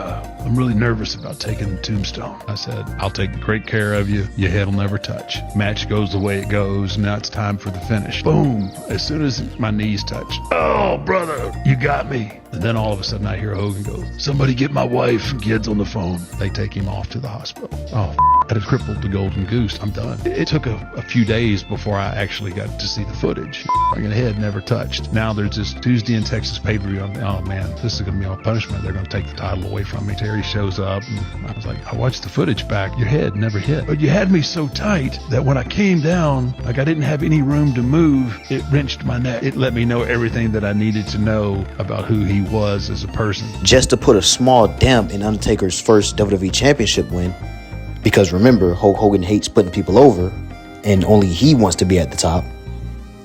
I'm really nervous about taking the tombstone." I said, "I'll take great care of you. Your head will never touch." Match goes the way it goes. Now it's time for the finish. Boom. As soon as my knees touch, "Oh, brother, you got me." And then all of a sudden I hear Hogan go, "Somebody get my wife and kids on the phone." They take him off to the hospital. Oh, that had crippled the Golden Goose. I'm done. It took a few days before I actually got to see the footage. My head never touched. Now there's this Tuesday in Texas pay-per-view. Oh man, this is going to be all punishment. They're going to take the title away from me. Terry shows up and I was like, "I watched the footage back. Your head never hit. But you had me so tight that when I came down, like I didn't have any room to move. It wrenched my neck. It let me know everything that I needed to know about who he was as a person." Just to put a small damp in Undertaker's first WWE Championship win, because remember, Hulk Hogan hates putting people over, and only he wants to be at the top.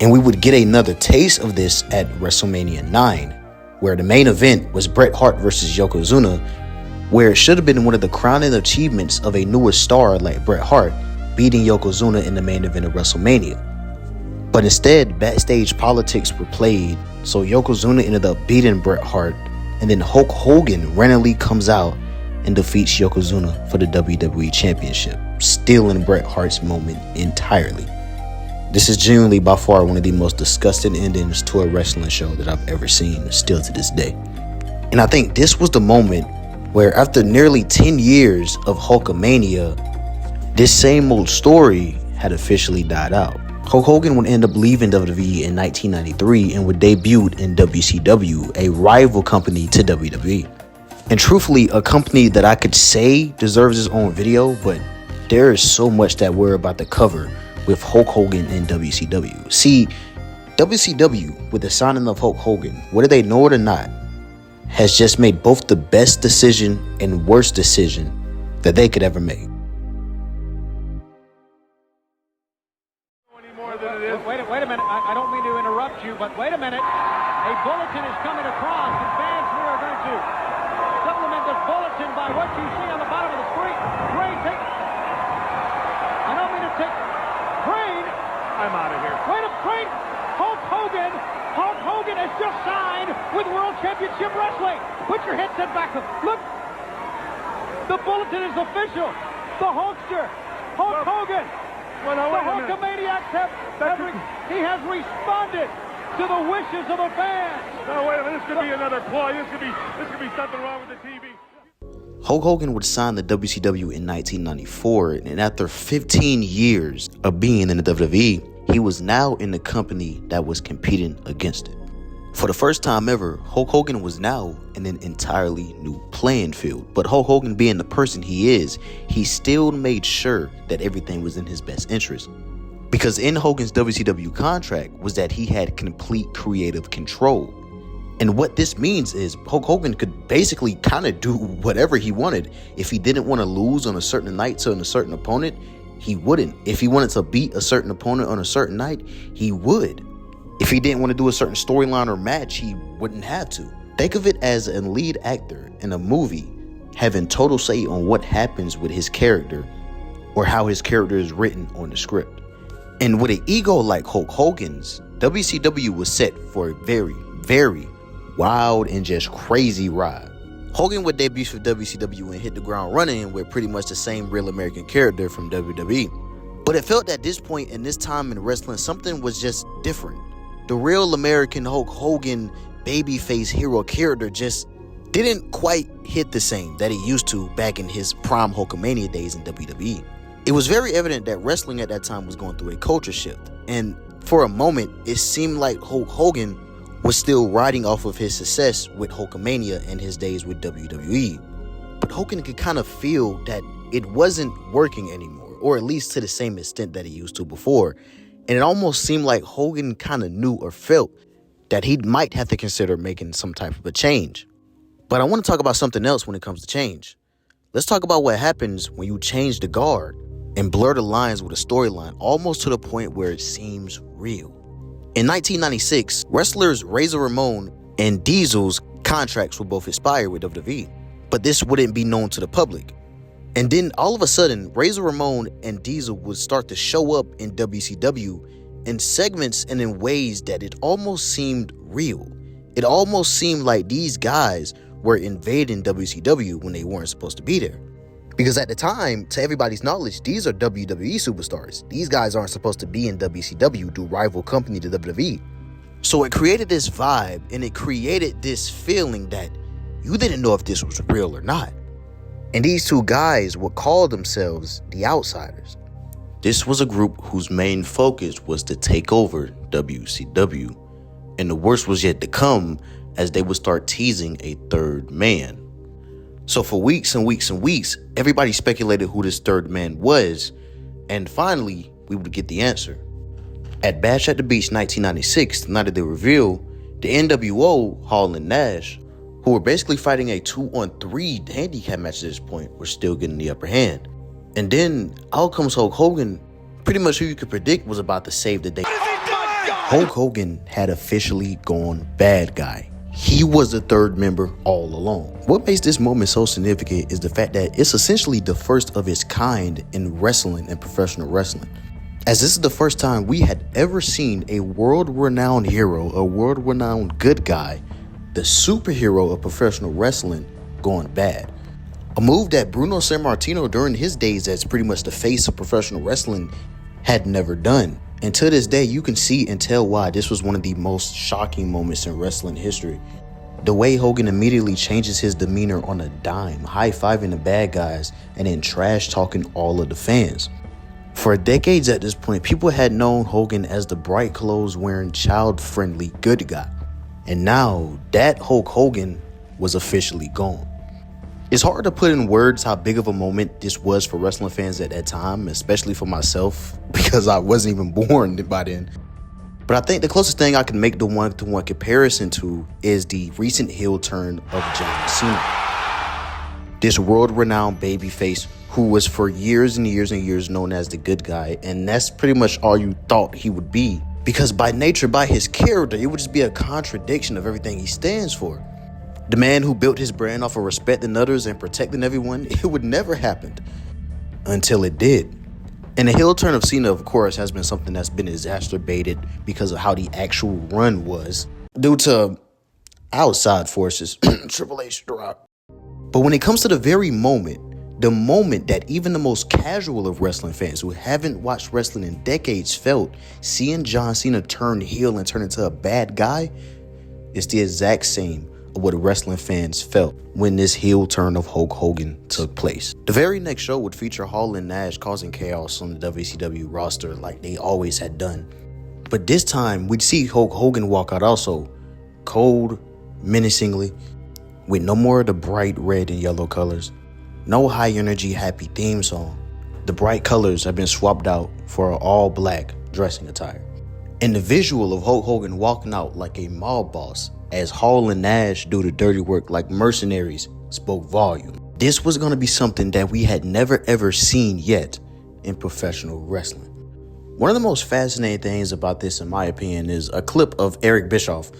And we would get another taste of this at WrestleMania 9, where the main event was Bret Hart versus Yokozuna, where it should have been one of the crowning achievements of a newer star like Bret Hart, beating Yokozuna in the main event of WrestleMania. But instead, backstage politics were played, so Yokozuna ended up beating Bret Hart, and then Hulk Hogan randomly comes out and defeats Yokozuna for the WWE Championship, stealing Bret Hart's moment entirely. This is genuinely by far one of the most disgusting endings to a wrestling show that I've ever seen, still to this day. And I think this was the moment where, after nearly 10 years of Hulkamania, this same old story had officially died out. Hulk Hogan would end up leaving WWE in 1993 and would debut in WCW, a rival company to WWE. And truthfully, a company that I could say deserves its own video, but there is so much that we're about to cover with Hulk Hogan and WCW. See, WCW, with the signing of Hulk Hogan, whether they know it or not, has just made both the best decision and worst decision that they could ever make. Wait a minute. I don't mean to interrupt you, but wait a minute. A bulletin is coming across, and fans, we are going to supplement this bulletin by what you see on the bottom of the screen. Crane, take. I don't mean to take. Crane. I'm out of here. Wait a Crane. Hulk Hogan has just signed with World Championship Wrestling. Put your headset back up. Look. The bulletin is official. The Hulkster, Hulk Hogan. Well, the Hulkamaniacs he has responded to the wishes of the fans. No, wait a minute. This could be another ploy. This could be something wrong with the TV. Hulk Hogan would sign the WCW in 1994, and after 15 years of being in the WWE, he was now in the company that was competing against it. For the first time ever, Hulk Hogan was now in an entirely new playing field. But Hulk Hogan, being the person he is, he still made sure that everything was in his best interest. Because in Hogan's WCW contract was that he had complete creative control. And what this means is Hulk Hogan could basically kind of do whatever he wanted. If he didn't want to lose on a certain night to a certain opponent, he wouldn't. If he wanted to beat a certain opponent on a certain night, he would. If he didn't want to do a certain storyline or match, he wouldn't have to. Think of it as a lead actor in a movie having total say on what happens with his character or how his character is written on the script. And with an ego like Hulk Hogan's, WCW was set for a very, very wild and just crazy ride. Hogan would debut for WCW and hit the ground running with pretty much the same real American character from WWE. But it felt at this point in this time in wrestling, something was just different. The real American Hulk Hogan babyface hero character just didn't quite hit the same that he used to back in his prime Hulkamania days in WWE. It was very evident that wrestling at that time was going through a culture shift, and for a moment, it seemed like Hulk Hogan was still riding off of his success with Hulkamania and his days with WWE. But Hogan could kind of feel that it wasn't working anymore, or at least to the same extent that he used to before, and it almost seemed like Hogan kind of knew or felt that he might have to consider making some type of a change. But I want to talk about something else when it comes to change. Let's talk about what happens when you change the guard and blur the lines with a storyline almost to the point where it seems real. In 1996, wrestlers Razor Ramon and Diesel's contracts would both expire with WWE, but this wouldn't be known to the public. And then all of a sudden, Razor Ramon and Diesel would start to show up in WCW in segments and in ways that it almost seemed real. It almost seemed like these guys were invading WCW when they weren't supposed to be there. Because at the time, to everybody's knowledge, these are WWE superstars. These guys aren't supposed to be in WCW, do rival company to WWE. So it created this vibe, and it created this feeling that you didn't know if this was real or not. And these two guys would call themselves the Outsiders. This was a group whose main focus was to take over WCW. And the worst was yet to come, as they would start teasing a third man. So for weeks and weeks and weeks, everybody speculated who this third man was, and finally, we would get the answer. At Bash at the Beach 1996, the night of the reveal, the NWO, Hall and Nash, who were basically fighting a 2-on-3 handicap match at this point, were still getting the upper hand. And then, out comes Hulk Hogan, pretty much who you could predict was about to save the day. Hulk Hogan had officially gone bad guy. He was the third member all along. What makes this moment so significant is the fact that it's essentially the first of its kind in wrestling and professional wrestling. As this is the first time we had ever seen a world-renowned hero, a world-renowned good guy, the superhero of professional wrestling, going bad. A move that Bruno Sammartino during his days as pretty much the face of professional wrestling had never done. And to this day, you can see and tell why this was one of the most shocking moments in wrestling history. The way Hogan immediately changes his demeanor on a dime, high-fiving the bad guys and then trash-talking all of the fans. For decades at this point, people had known Hogan as the bright clothes-wearing, child-friendly good guy. And now, that Hulk Hogan was officially gone. It's hard to put in words how big of a moment this was for wrestling fans at that time, especially for myself, because I wasn't even born by then. But I think the closest thing I can make the one-to-one comparison to is the recent heel turn of John Cena. This world-renowned babyface who was for years and years and years known as the good guy, and that's pretty much all you thought he would be. Because by nature, by his character, it would just be a contradiction of everything he stands for. The man who built his brand off of respecting others and protecting everyone, it would never happen until it did. And the heel turn of Cena, of course, has been something that's been exacerbated because of how the actual run was due to outside forces, Triple H, Rock. But when it comes to the very moment, the moment that even the most casual of wrestling fans who haven't watched wrestling in decades felt seeing John Cena turn heel and turn into a bad guy, it's the exact same of what wrestling fans felt when this heel turn of Hulk Hogan took place. The very next show would feature Hall and Nash causing chaos on the WCW roster like they always had done. But this time, we'd see Hulk Hogan walk out also, cold, menacingly, with no more of the bright red and yellow colors, no high energy happy theme song. The bright colors have been swapped out for an all black dressing attire. And the visual of Hulk Hogan walking out like a mob boss as Hall and Nash do the dirty work like mercenaries spoke volume. This was going to be something that we had never ever seen yet in professional wrestling. One of the most fascinating things about this, in my opinion, is a clip of Eric Bischoff,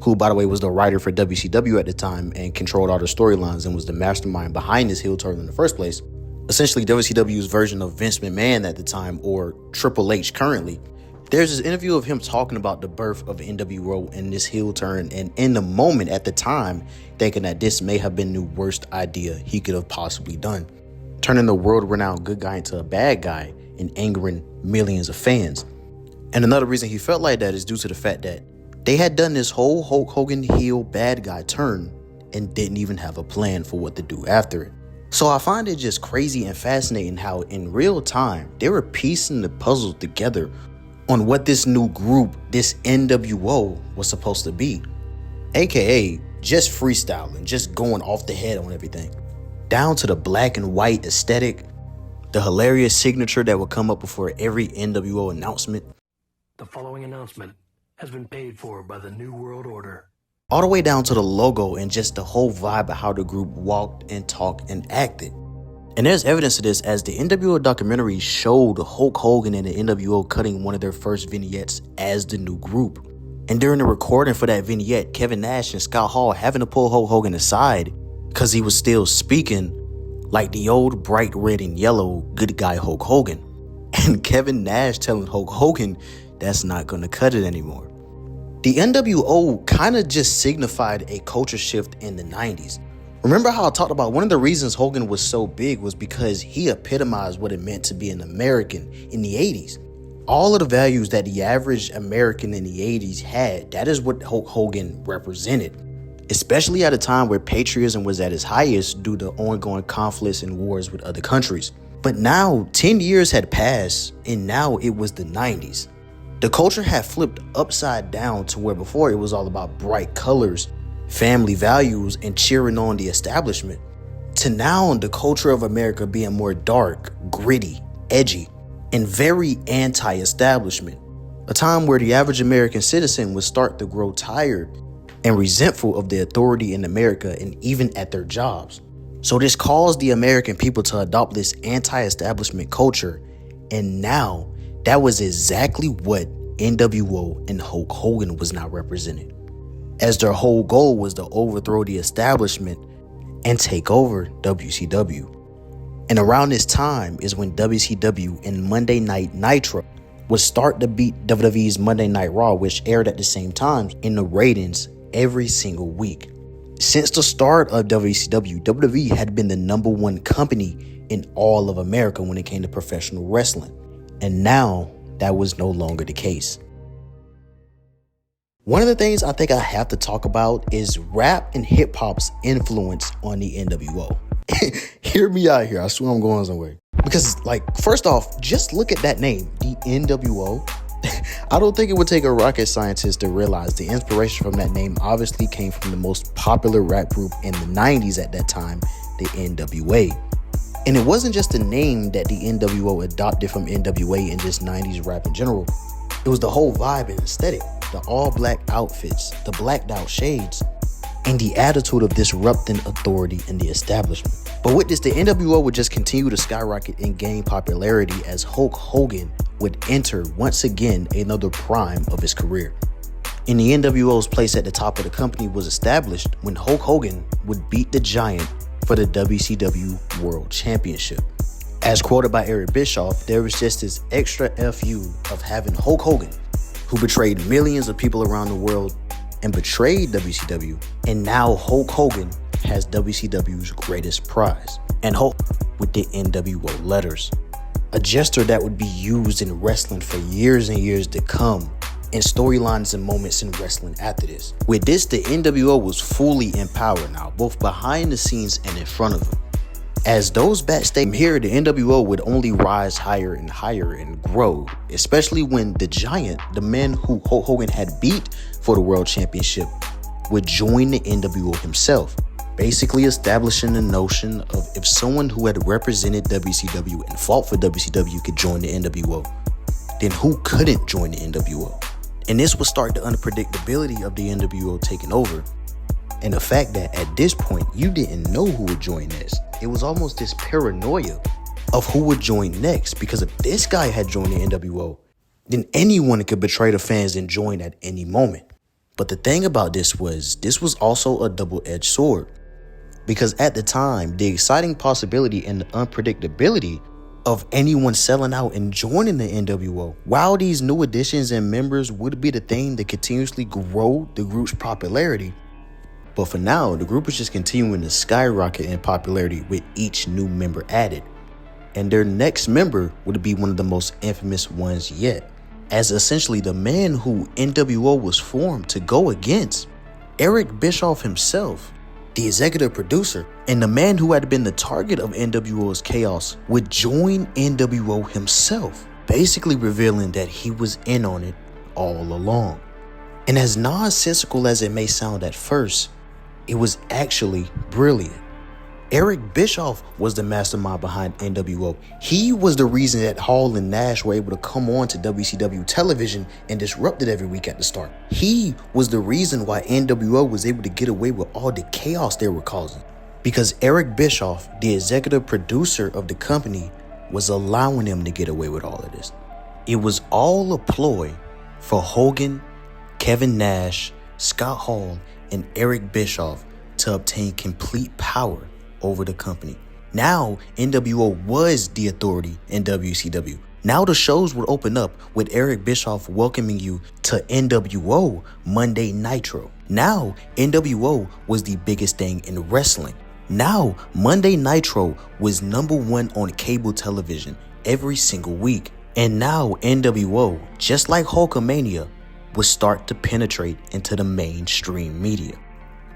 who, by the way, was the writer for WCW at the time and controlled all the storylines and was the mastermind behind this heel turn in the first place. Essentially WCW's version of Vince McMahon at the time, or Triple H currently. There's this interview of him talking about the birth of NWO and this heel turn, and in the moment at the time, thinking that this may have been the worst idea he could have possibly done. Turning the world-renowned good guy into a bad guy and angering millions of fans. And another reason he felt like that is due to the fact that they had done this whole Hulk Hogan heel bad guy turn and didn't even have a plan for what to do after it. So I find it just crazy and fascinating how in real time they were piecing the puzzle together on what this new group, this NWO, was supposed to be. AKA just freestyling, just going off the head on everything. Down to the black and white aesthetic, the hilarious signature that would come up before every NWO announcement. The following announcement has been paid for by the New World Order. All the way down to the logo and just the whole vibe of how the group walked and talked and acted. And there's evidence of this as the NWO documentary showed Hulk Hogan and the NWO cutting one of their first vignettes as the new group. And during the recording for that vignette, Kevin Nash and Scott Hall having to pull Hulk Hogan aside because he was still speaking like the old bright red and yellow good guy Hulk Hogan. And Kevin Nash telling Hulk Hogan that's not going to cut it anymore. The NWO kind of just signified a culture shift in the 90s. Remember how I talked about one of the reasons Hogan was so big was because he epitomized what it meant to be an American in the 80s. All of the values that the average American in the 80s had, that is what Hulk Hogan represented. Especially at a time where patriotism was at its highest due to ongoing conflicts and wars with other countries. But now, 10 years had passed, and now it was the 90s. The culture had flipped upside down to where before it was all about bright colors, family values, and cheering on the establishment, to now the culture of America being more dark, gritty, edgy, and very anti-establishment. A time where the average American citizen would start to grow tired and resentful of the authority in America and even at their jobs. So this caused the American people to adopt this anti-establishment culture, and now that was exactly what NWO and Hulk Hogan was now representing, as their whole goal was to overthrow the establishment and take over WCW. And around this time is when WCW and Monday Night Nitro would start to beat WWE's Monday Night Raw, which aired at the same time in the ratings every single week. Since the start of WCW, WWE had been the #1 company in all of America when it came to professional wrestling. And now that was no longer the case. One of the things I think I have to talk about is rap and hip hop's influence on the NWO. Hear me out here. I swear I'm going somewhere. Because, first off, just look at that name, the NWO. I don't think it would take a rocket scientist to realize the inspiration from that name obviously came from the most popular rap group in the 90s at that time, the NWA. And it wasn't just the name that the NWO adopted from NWA and just 90s rap in general. It was the whole vibe and aesthetic, the all-black outfits, the blacked out shades, and the attitude of disrupting authority in the establishment. But with this, the NWO would just continue to skyrocket and gain popularity as Hulk Hogan would enter once again another prime of his career. And the NWO's place at the top of the company was established when Hulk Hogan would beat the Giant for the WCW World Championship. As quoted by Eric Bischoff, there was just this extra FU of having Hulk Hogan, who betrayed millions of people around the world and betrayed WCW, and now Hulk Hogan has WCW's greatest prize, and Hulk with the NWO letters. A gesture that would be used in wrestling for years and years to come, and storylines and moments in wrestling after this. With this, the NWO was fully in power now, both behind the scenes and in front of them. As those backstage here, the NWO would only rise higher and higher and grow, especially when the Giant, the man who Hulk Hogan had beat for the World Championship, would join the NWO himself, basically establishing the notion of if someone who had represented WCW and fought for WCW could join the NWO, then who couldn't join the NWO? And this would start the unpredictability of the NWO taking over. And the fact that at this point, you didn't know who would join next. It was almost this paranoia of who would join next, because if this guy had joined the NWO, then anyone could betray the fans and join at any moment. But the thing about this was also a double-edged sword, because at the time, the exciting possibility and the unpredictability of anyone selling out and joining the NWO, while these new additions and members would be the thing that continuously grow the group's popularity, but for now, the group is just continuing to skyrocket in popularity with each new member added. And their next member would be one of the most infamous ones yet, as essentially the man who NWO was formed to go against, Eric Bischoff himself, the executive producer, and the man who had been the target of NWO's chaos, would join NWO himself, basically revealing that he was in on it all along. And as nonsensical as it may sound at first, it was actually brilliant. Eric Bischoff was the mastermind behind NWO. He was the reason that Hall and Nash were able to come on to WCW television and disrupt it every week at the start. He was the reason why NWO was able to get away with all the chaos they were causing, because Eric Bischoff, the executive producer of the company, was allowing them to get away with all of this. It was all a ploy for Hogan, Kevin Nash, Scott Hall, and Eric Bischoff to obtain complete power over the company. Now, NWO was the authority in WCW. Now the shows would open up with Eric Bischoff welcoming you to NWO Monday Nitro. Now, NWO was the biggest thing in wrestling. Now, Monday Nitro was #1 on cable television every single week. And now, NWO, just like Hulkamania, would start to penetrate into the mainstream media.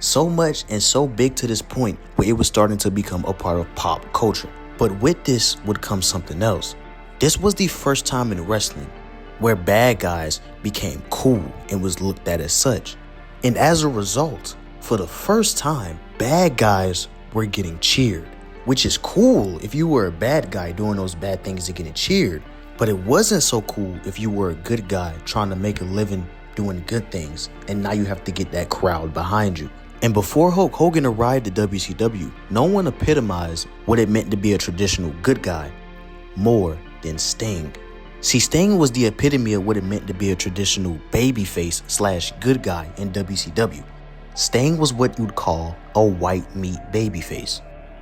So much and so big to this point where it was starting to become a part of pop culture. But with this would come something else. This was the first time in wrestling where bad guys became cool and was looked at as such. And as a result, for the first time, bad guys were getting cheered, which is cool if you were a bad guy doing those bad things and getting cheered. But it wasn't so cool if you were a good guy trying to make a living doing good things, and now you have to get that crowd behind you. And before Hulk Hogan arrived at WCW, no one epitomized what it meant to be a traditional good guy more than Sting. See, Sting was the epitome of what it meant to be a traditional babyface / good guy in WCW. Sting was what you'd call a white meat babyface.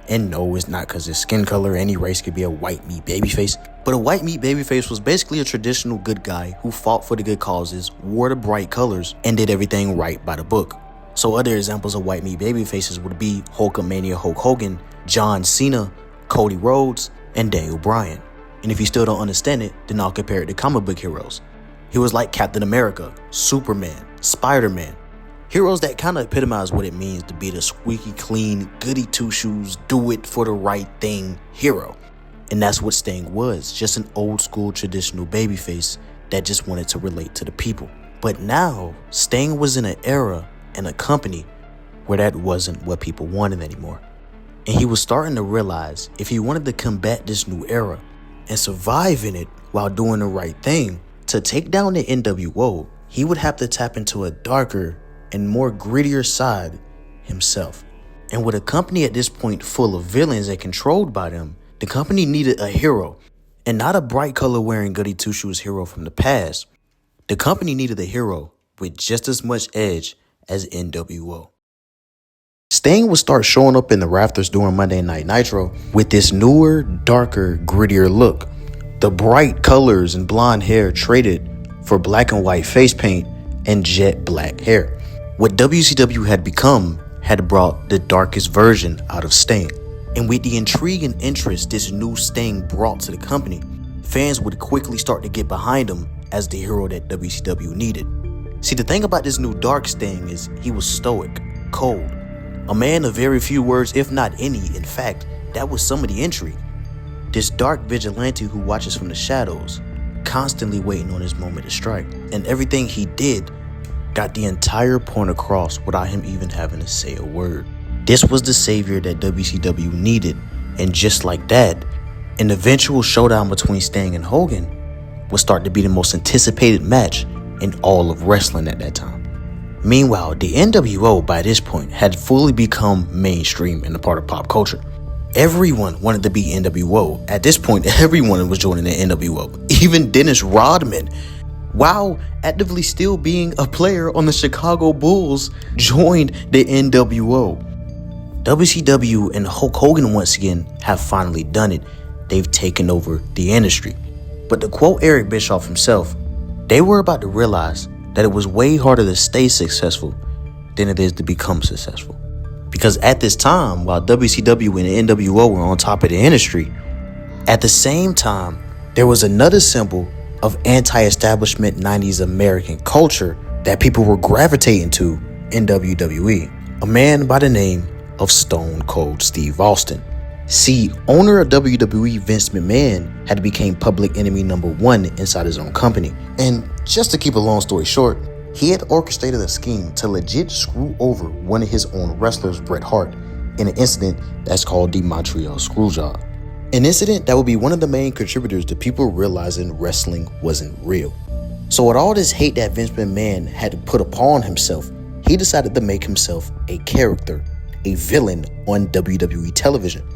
And no, it's not because his skin color. Any race could be a white meat babyface. But a white meat babyface was basically a traditional good guy who fought for the good causes, wore the bright colors, and did everything right by the book. So other examples of white meat babyfaces would be Hulkamania Hulk Hogan, John Cena, Cody Rhodes, and Daniel Bryan. And if you still don't understand it, then I'll compare it to comic book heroes. He was like Captain America, Superman, Spider-Man. Heroes that kind of epitomize what it means to be the squeaky clean, goody two-shoes, do it for the right thing hero. And that's what Sting was, just an old school traditional babyface that just wanted to relate to the people. But now, Sting was in an era and a company where that wasn't what people wanted anymore. And he was starting to realize if he wanted to combat this new era and survive in it while doing the right thing, to take down the NWO, he would have to tap into a darker and more grittier side himself. And with a company at this point full of villains and controlled by them, the company needed a hero, and not a bright color wearing goody two shoes hero from the past. The company needed a hero with just as much edge as NWO. Sting would start showing up in the rafters during Monday Night Nitro with this newer, darker, grittier look. The bright colors and blonde hair traded for black and white face paint and jet black hair. What WCW had become had brought the darkest version out of Sting. And with the intrigue and interest this new Sting brought to the company, fans would quickly start to get behind him as the hero that WCW needed. See, the thing about this new dark Sting is he was stoic, cold, a man of very few words, if not any. In fact, that was some of the intrigue. This dark vigilante who watches from the shadows, constantly waiting on his moment to strike. And everything he did got the entire point across without him even having to say a word. This was the savior that WCW needed. And just like that, an eventual showdown between Sting and Hogan would start to be the most anticipated match in all of wrestling at that time. Meanwhile, the NWO by this point had fully become mainstream in the part of pop culture. Everyone wanted to be NWO. At this point, everyone was joining the NWO. Even Dennis Rodman, while actively still being a player on the Chicago Bulls, joined the NWO. WCW and Hulk Hogan once again have finally done it. They've taken over the industry. But to quote Eric Bischoff himself, they were about to realize that it was way harder to stay successful than it is to become successful. Because at this time, while WCW and the NWO were on top of the industry, at the same time, there was another symbol of anti-establishment 90s American culture that people were gravitating to in WWE. A man by the name of Stone Cold Steve Austin. See, owner of WWE Vince McMahon had become public enemy number one inside his own company. And just to keep a long story short, he had orchestrated a scheme to legit screw over one of his own wrestlers, Bret Hart, in an incident that's called the Montreal Screwjob. An incident that would be one of the main contributors to people realizing wrestling wasn't real. So with all this hate that Vince McMahon had put upon himself, he decided to make himself a character, a villain on WWE television.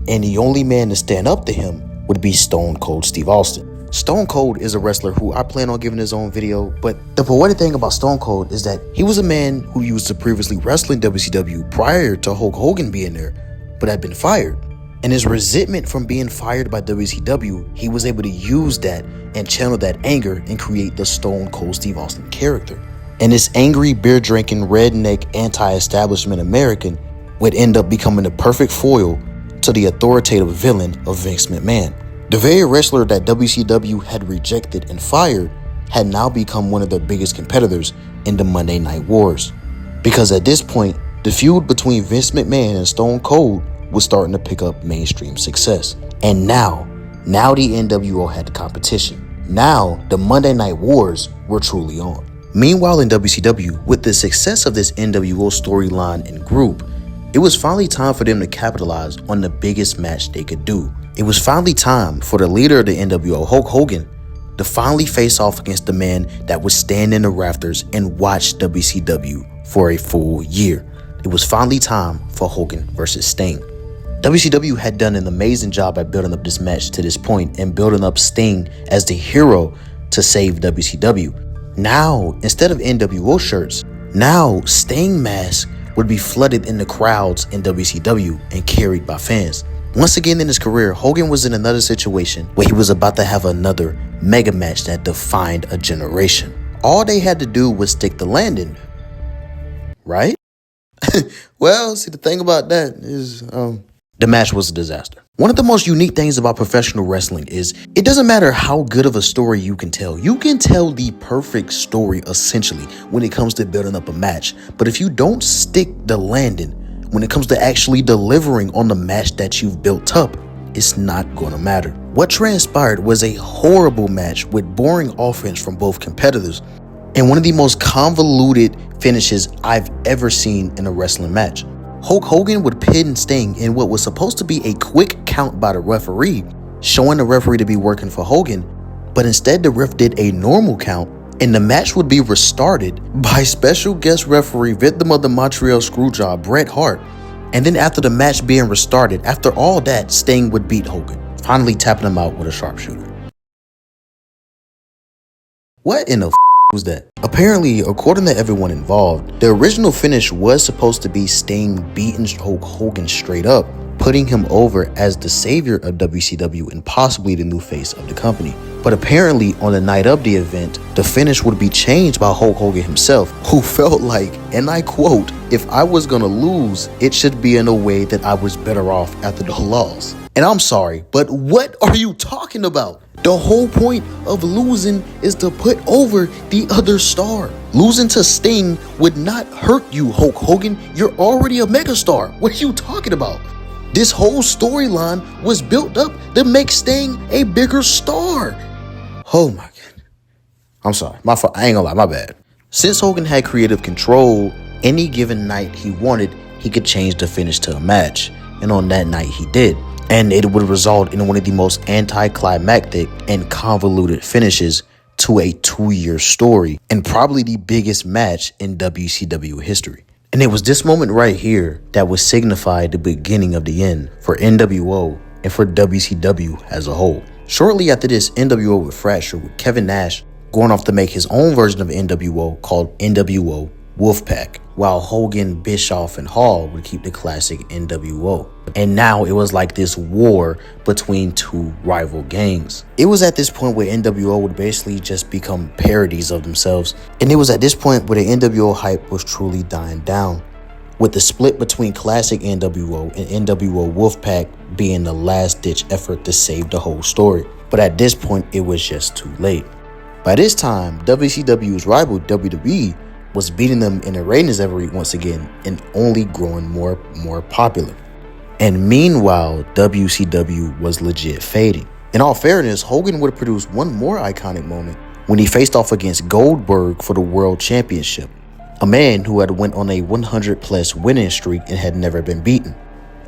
And the only man to stand up to him would be Stone Cold Steve Austin. Stone Cold is a wrestler who I plan on giving his own video, but the poetic thing about Stone Cold is that he was a man who used to previously wrestle in WCW prior to Hulk Hogan being there, but had been fired. And his resentment from being fired by WCW, he was able to use that and channel that anger and create the Stone Cold Steve Austin character. And this angry, beer-drinking, redneck, anti-establishment American would end up becoming the perfect foil to the authoritative villain of Vince McMahon. The very wrestler that WCW had rejected and fired had now become one of their biggest competitors in the Monday Night Wars. Because at this point, the feud between Vince McMahon and Stone Cold was starting to pick up mainstream success. And now the NWO had the competition. Now the Monday Night Wars were truly on. Meanwhile in WCW, with the success of this NWO storyline and group, it was finally time for them to capitalize on the biggest match they could do. It was finally time for the leader of the NWO, Hulk Hogan, to finally face off against the man that would stand in the rafters and watch WCW for a full year. It was finally time for Hogan versus Sting. WCW had done an amazing job at building up this match to this point and building up Sting as the hero to save WCW. Now, instead of NWO shirts, now Sting masks would be flooded in the crowds in WCW and carried by fans. Once again in his career, Hogan was in another situation where he was about to have another mega match that defined a generation. All they had to do was stick the landing, right? Well, see, the thing about that is the match was a disaster. One of the most unique things about professional wrestling is it doesn't matter how good of a story you can tell. You can tell the perfect story essentially when it comes to building up a match. But if you don't stick the landing when it comes to actually delivering on the match that you've built up, it's not going to matter. What transpired was a horrible match with boring offense from both competitors and one of the most convoluted finishes I've ever seen in a wrestling match. Hulk Hogan would pin Sting in what was supposed to be a quick count by the referee, showing the referee to be working for Hogan, but instead the ref did a normal count and the match would be restarted by special guest referee victim of the Montreal Screwjob, Bret Hart. And then after the match being restarted, after all that, Sting would beat Hogan, finally tapping him out with a sharpshooter. What in the was that? Apparently, according to everyone involved, the original finish was supposed to be Sting beating Hulk Hogan straight up, putting him over as the savior of WCW and possibly the new face of the company. But apparently, on the night of the event, the finish would be changed by Hulk Hogan himself, who felt like, and I quote, "If I was gonna lose, it should be in a way that I was better off after the loss." And I'm sorry, but what are you talking about? The whole point of losing is to put over the other star. Losing to Sting would not hurt you, Hulk Hogan. You're already a megastar. What are you talking about? This whole storyline was built up to make Sting a bigger star. Oh my God. I'm sorry. My fault. I ain't gonna lie. My bad. Since Hogan had creative control, any given night he wanted, he could change the finish to a match. And on that night he did. and it would result in one of the most anticlimactic and convoluted finishes to a 2-year story, and probably the biggest match in WCW history. And it was this moment right here that would signify the beginning of the end for NWO and for WCW as a whole. Shortly after this, NWO would fracture, with Kevin Nash going off to make his own version of NWO called NWO Wolfpack, while Hogan, Bischoff, and Hall would keep the classic NWO. And now it was like this war between two rival gangs. It was at this point where NWO would basically just become parodies of themselves. And it was at this point where the NWO hype was truly dying down, with the split between classic NWO and NWO Wolfpack being the last-ditch effort to save the whole story. But at this point, it was just too late. By this time, WCW's rival WWE was beating them in the ratings every week once again, and only growing more popular. And meanwhile, WCW was legit fading. In all fairness, Hogan would have produced one more iconic moment when he faced off against Goldberg for the World Championship, a man who had went on a 100-plus winning streak and had never been beaten.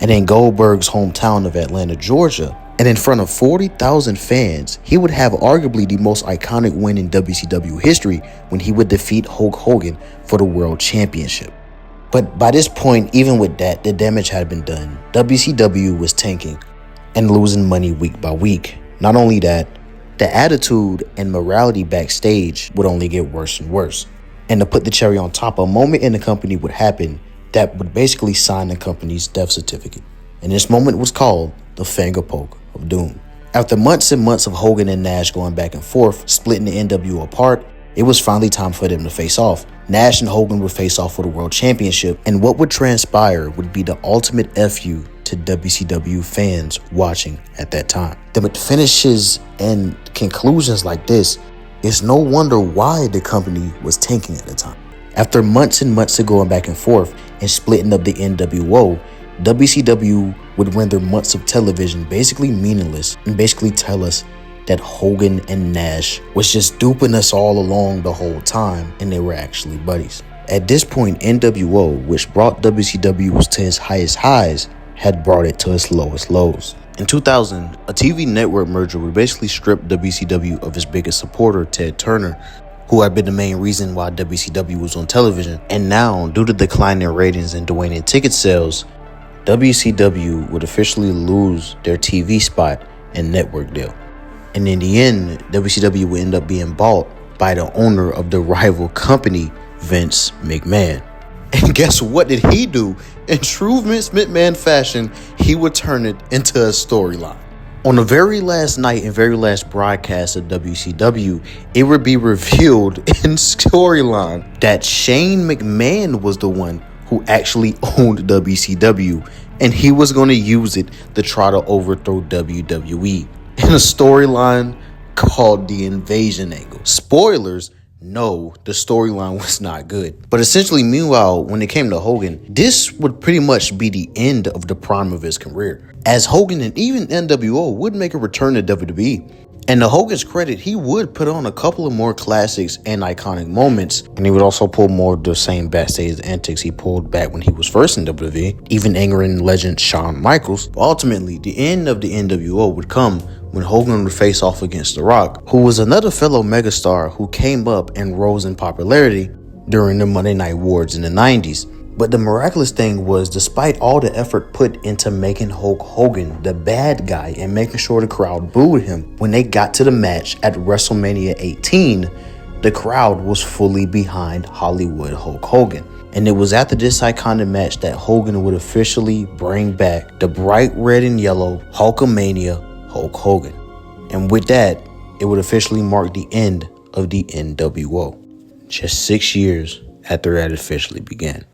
And in Goldberg's hometown of Atlanta, Georgia, and in front of 40,000 fans, he would have arguably the most iconic win in WCW history when he would defeat Hulk Hogan for the World Championship. But by this point, even with that, the damage had been done. WCW was tanking and losing money week by week. Not only that, the attitude and morality backstage would only get worse and worse. And to put the cherry on top, a moment in the company would happen that would basically sign the company's death certificate. And this moment was called the finger poke of doom. After months and months of Hogan and Nash going back and forth, splitting the NWO apart, it was finally time for them to face off. Nash and Hogan would face off for the World Championship, and what would transpire would be the ultimate FU to WCW fans watching at that time. Then with finishes and conclusions like this, it's no wonder why the company was tanking at the time. After months and months of going back and forth and splitting up the NWO, WCW would render months of television basically meaningless and basically tell us that Hogan and Nash was just duping us all along the whole time, and they were actually buddies. At this point, NWO, which brought WCW to its highest highs, had brought it to its lowest lows. In 2000, a TV network merger would basically strip WCW of its biggest supporter, Ted Turner, who had been the main reason why WCW was on television. And now, due to declining ratings and waning ticket sales, WCW would officially lose their TV spot and network deal. And in the end, WCW would end up being bought by the owner of the rival company, Vince McMahon. And guess what did he do? In true Vince McMahon fashion, he would turn it into a storyline. On the very last night and very last broadcast of WCW, it would be revealed in storyline that Shane McMahon was the one who actually owned WCW, and he was going to use it to try to overthrow WWE in a storyline called the Invasion Angle. Spoilers, no, the storyline was not good. But essentially, meanwhile, when it came to Hogan, this would pretty much be the end of the prime of his career, as Hogan and even NWO would make a return to WWE. And to Hogan's credit, he would put on a couple of more classics and iconic moments, and he would also pull more of the same backstage antics he pulled back when he was first in WWE, even angering legend Shawn Michaels. But ultimately, the end of the NWO would come when Hogan would face off against The Rock, who was another fellow megastar who came up and rose in popularity during the Monday Night Wars in the 90s. But the miraculous thing was, despite all the effort put into making Hulk Hogan the bad guy and making sure the crowd booed him, when they got to the match at WrestleMania 18, the crowd was fully behind Hollywood Hulk Hogan. And it was after this iconic match that Hogan would officially bring back the bright red and yellow Hulkamania Hulk Hogan. And with that, it would officially mark the end of the NWO, just 6 years after that officially began.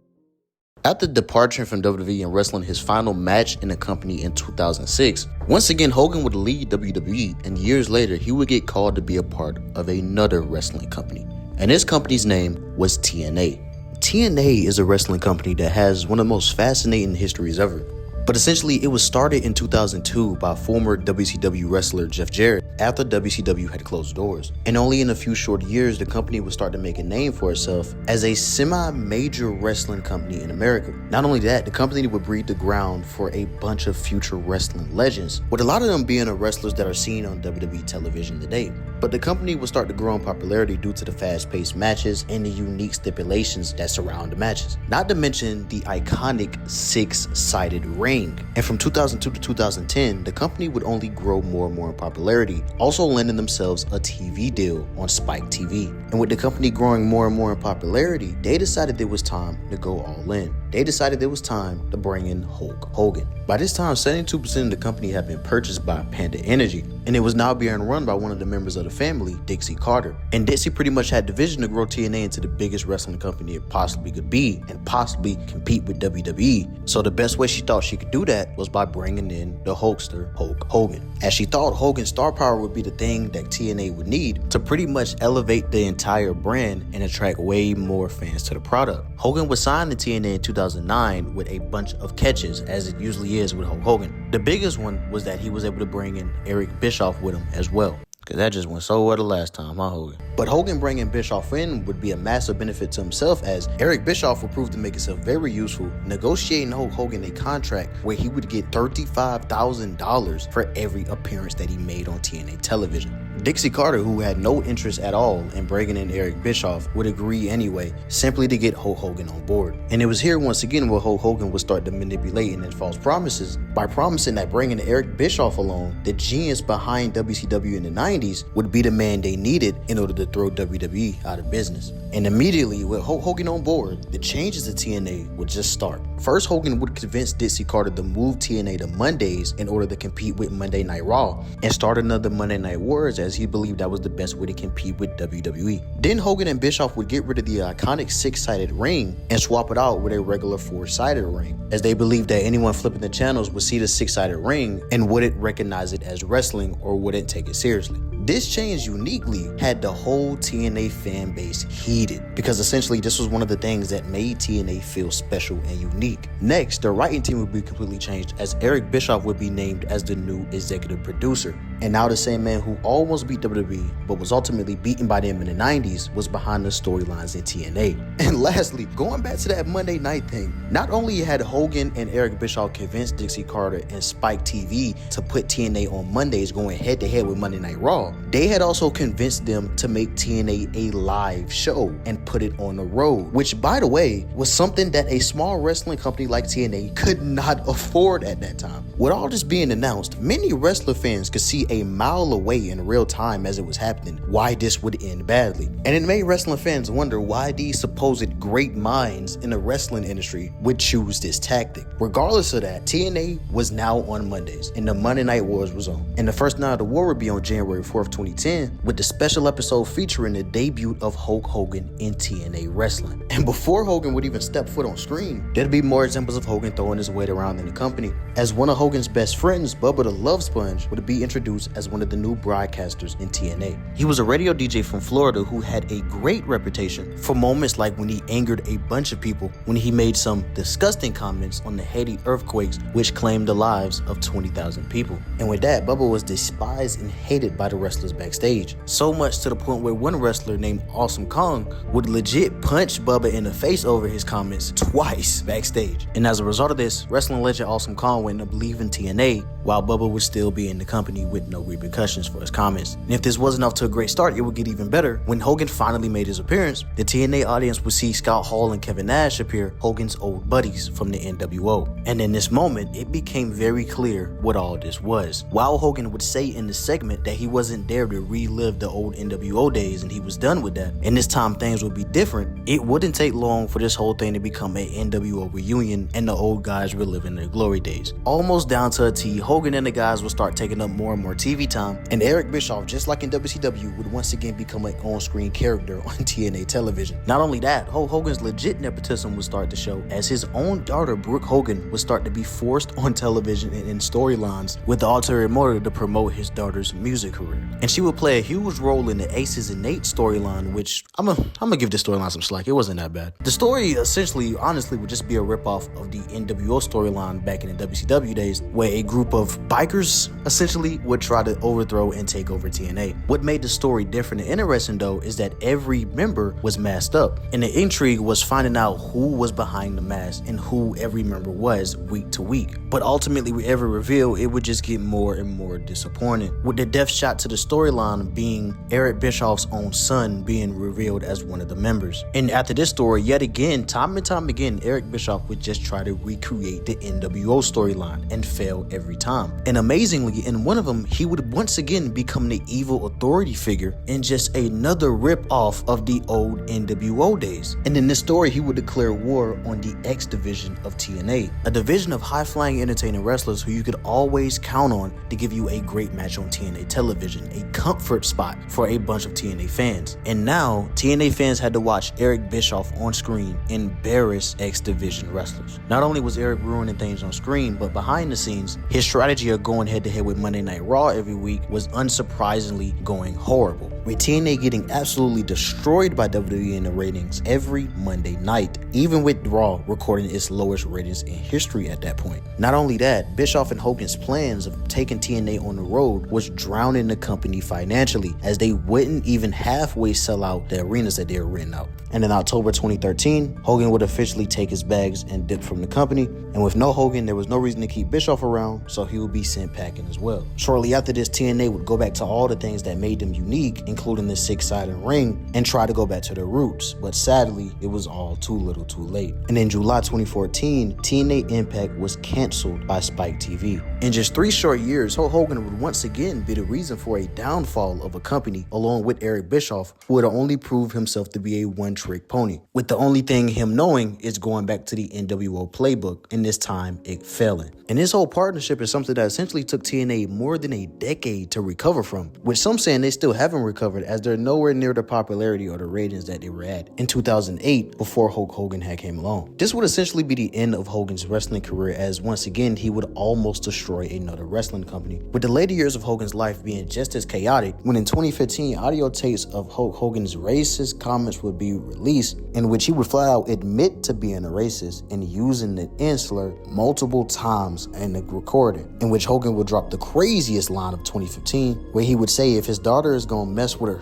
After departing from WWE and wrestling his final match in the company in 2006, once again Hogan would leave WWE, and years later he would get called to be a part of another wrestling company. And this company's name was TNA. TNA is a wrestling company that has one of the most fascinating histories ever. But essentially, it was started in 2002 by former WCW wrestler Jeff Jarrett, after WCW had closed doors. And only in a few short years, the company would start to make a name for itself as a semi-major wrestling company in America. Not only that, the company would breed the ground for a bunch of future wrestling legends, with a lot of them being the wrestlers that are seen on WWE television today. But the company would start to grow in popularity due to the fast-paced matches and the unique stipulations that surround the matches. Not to mention the iconic 6-sided ring. And from 2002 to 2010, the company would only grow more and more in popularity, also lending themselves a TV deal on Spike TV. And with the company growing more and more in popularity, they decided it was time to go all in. They decided it was time to bring in Hulk Hogan. By this time, 72% of the company had been purchased by Panda Energy, and it was now being run by one of the members of the family, Dixie Carter. And Dixie pretty much had the vision to grow TNA into the biggest wrestling company it possibly could be and possibly compete with WWE. So the best way she thought she could do that was by bringing in the Hulkster, Hulk Hogan. As she thought Hogan's star power would be the thing that TNA would need to pretty much elevate the entire brand and attract way more fans to the product. Hogan was signed to TNA in 2009 with a bunch of catches, as it usually is with Hulk Hogan. The biggest one was that he was able to bring in Eric Bischoff with him as well. Because that just went so well the last time, huh, Hogan? But Hogan bringing Bischoff in would be a massive benefit to himself, as Eric Bischoff would prove to make himself very useful, negotiating Hulk Hogan a contract where he would get $35,000 for every appearance that he made on TNA television. Dixie Carter, who had no interest at all in bringing in Eric Bischoff, would agree anyway, simply to get Hulk Hogan on board. And it was here once again where Hulk Hogan would start to manipulating his false promises by promising that bringing Eric Bischoff along, the genius behind WCW in the 90s, would be the man they needed in order to throw WWE out of business. And immediately, with Hulk Hogan on board, the changes to TNA would just start. First, Hogan would convince Dixie Carter to move TNA to Mondays in order to compete with Monday Night Raw and start another Monday Night Wars, as he believed that was the best way to compete with WWE. Then Hogan and Bischoff would get rid of the iconic 6-sided ring and swap it out with a regular 4-sided ring, as they believed that anyone flipping the channels would see the 6-sided ring and wouldn't recognize it as wrestling or wouldn't take it seriously. This change uniquely had the whole TNA fan base heated, because essentially this was one of the things that made TNA feel special and unique. Next, the writing team would be completely changed, as Eric Bischoff would be named as the new executive producer. And now the same man who almost beat WWE but was ultimately beaten by them in the 90s was behind the storylines in TNA. And lastly, going back to that Monday night thing, not only had Hogan and Eric Bischoff convinced Dixie Carter and Spike TV to put TNA on Mondays going head to head with Monday Night Raw, they had also convinced them to make TNA a live show and put it on the road, which, by the way, was something that a small wrestling company like TNA could not afford at that time. With all this being announced, many wrestler fans could see a mile away in real time as it was happening why this would end badly. And it made wrestling fans wonder why these supposed great minds in the wrestling industry would choose this tactic. Regardless of that, TNA was now on Mondays and the Monday Night Wars was on. And the first night of the war would be on January 4th, 2010, with the special episode featuring the debut of Hulk Hogan in TNA wrestling. And before Hogan would even step foot on screen, there'd be more examples of Hogan throwing his weight around in the company, as one of Hogan's best friends, Bubba the Love Sponge, would be introduced as one of the new broadcasters in TNA. He was a radio DJ from Florida who had a great reputation for moments like when he angered a bunch of people when he made some disgusting comments on the Haiti earthquakes, which claimed the lives of 20,000 people. And with that, Bubba was despised and hated by the wrestlers backstage, so much to the point where one wrestler named Awesome Kong would legit punch Bubba in the face over his comments twice backstage. And as a result of this, wrestling legend Awesome Kong went up leaving TNA, while Bubba would still be in the company with no repercussions for his comments. And if this wasn't off to a great start, it would get even better. When Hogan finally made his appearance, the TNA audience would see Scott Hall and Kevin Nash appear, Hogan's old buddies from the NWO. And in this moment, it became very clear what all this was. While Hogan would say in the segment that he wasn't there to relive the old NWO days and he was done with that, and this time things would be different, it wouldn't take long for this whole thing to become an NWO reunion and the old guys reliving their glory days. Almost down to a T, Hogan and the guys would start taking up more and more TV time, and Eric Bischoff, just like in WCW, would once again become an on-screen character on TNA television. Not only that, Hogan's legit nepotism would start to show, as his own daughter, Brooke Hogan, would start to be forced on television and in storylines with the ulterior motive to promote his daughter's music career. And she would play a huge role in the Aces and Nate storyline, which I'm gonna give this storyline some slack. It wasn't that bad. The story essentially, honestly, would just be a ripoff of the NWO storyline back in the WCW days, where a group of bikers essentially would try to overthrow and take over TNA. What made the story different and interesting though is that every member was masked up, and the intrigue was finding out who was behind the mask and who every member was week to week. But ultimately, with every reveal, it would just get more and more disappointing, with the death shot to the storyline being Eric Bischoff's own son being revealed as one of the members. And after this story, yet again, time and time again, Eric Bischoff would just try to recreate the NWO storyline and fail every time. And amazingly, in one of them, he would once again become the evil authority figure in just another rip-off of the old NWO days. And in this story, he would declare war on the X division of TNA, a division of high-flying entertaining wrestlers who you could always count on to give you a great match on TNA television, a comfort spot for a bunch of TNA fans. And now, TNA fans had to watch Eric Bischoff on screen embarrass X division wrestlers. Not only was Eric ruining things on screen, but behind the scenes, his strategy of going head-to-head with Monday Night Raw every week was unsurprisingly going horrible, with TNA getting absolutely destroyed by WWE in the ratings every Monday night, even with Raw recording its lowest ratings in history at that point. Not only that, Bischoff and Hogan's plans of taking TNA on the road was drowning the company financially, as they wouldn't even halfway sell out the arenas that they were renting out. And in October 2013, Hogan would officially take his bags and dip from the company, and with no Hogan, there was no reason to keep Bischoff around, so he would be sent packing as well. Shortly after this, TNA would go back to all the things that made them unique, including the six-sided ring, and try to go back to their roots, but sadly, it was all too little too late. And in July 2014, TNA Impact was canceled by Spike TV. In just 3 short years, Hulk Hogan would once again be the reason for a downfall of a company, along with Eric Bischoff, who would only prove himself to be a one-trick pony, with the only thing him knowing is going back to the NWO playbook, and this time it failing. And this whole partnership is something that essentially took TNA more than a decade to recover from, with some saying they still haven't recovered, as they're nowhere near the popularity or the ratings that they were at in 2008 before Hulk Hogan had came along. This would essentially be the end of Hogan's wrestling career, as once again he would almost destroy another wrestling company, with the later years of Hogan's life being just as chaotic, when in 2015 audio tapes of Hulk Hogan's racist comments would be released, in which he would flat out admit to being a racist and using the insular multiple times in the recording, in which Hogan would drop the craziest line of 2015, where he would say if his daughter is gonna mess with her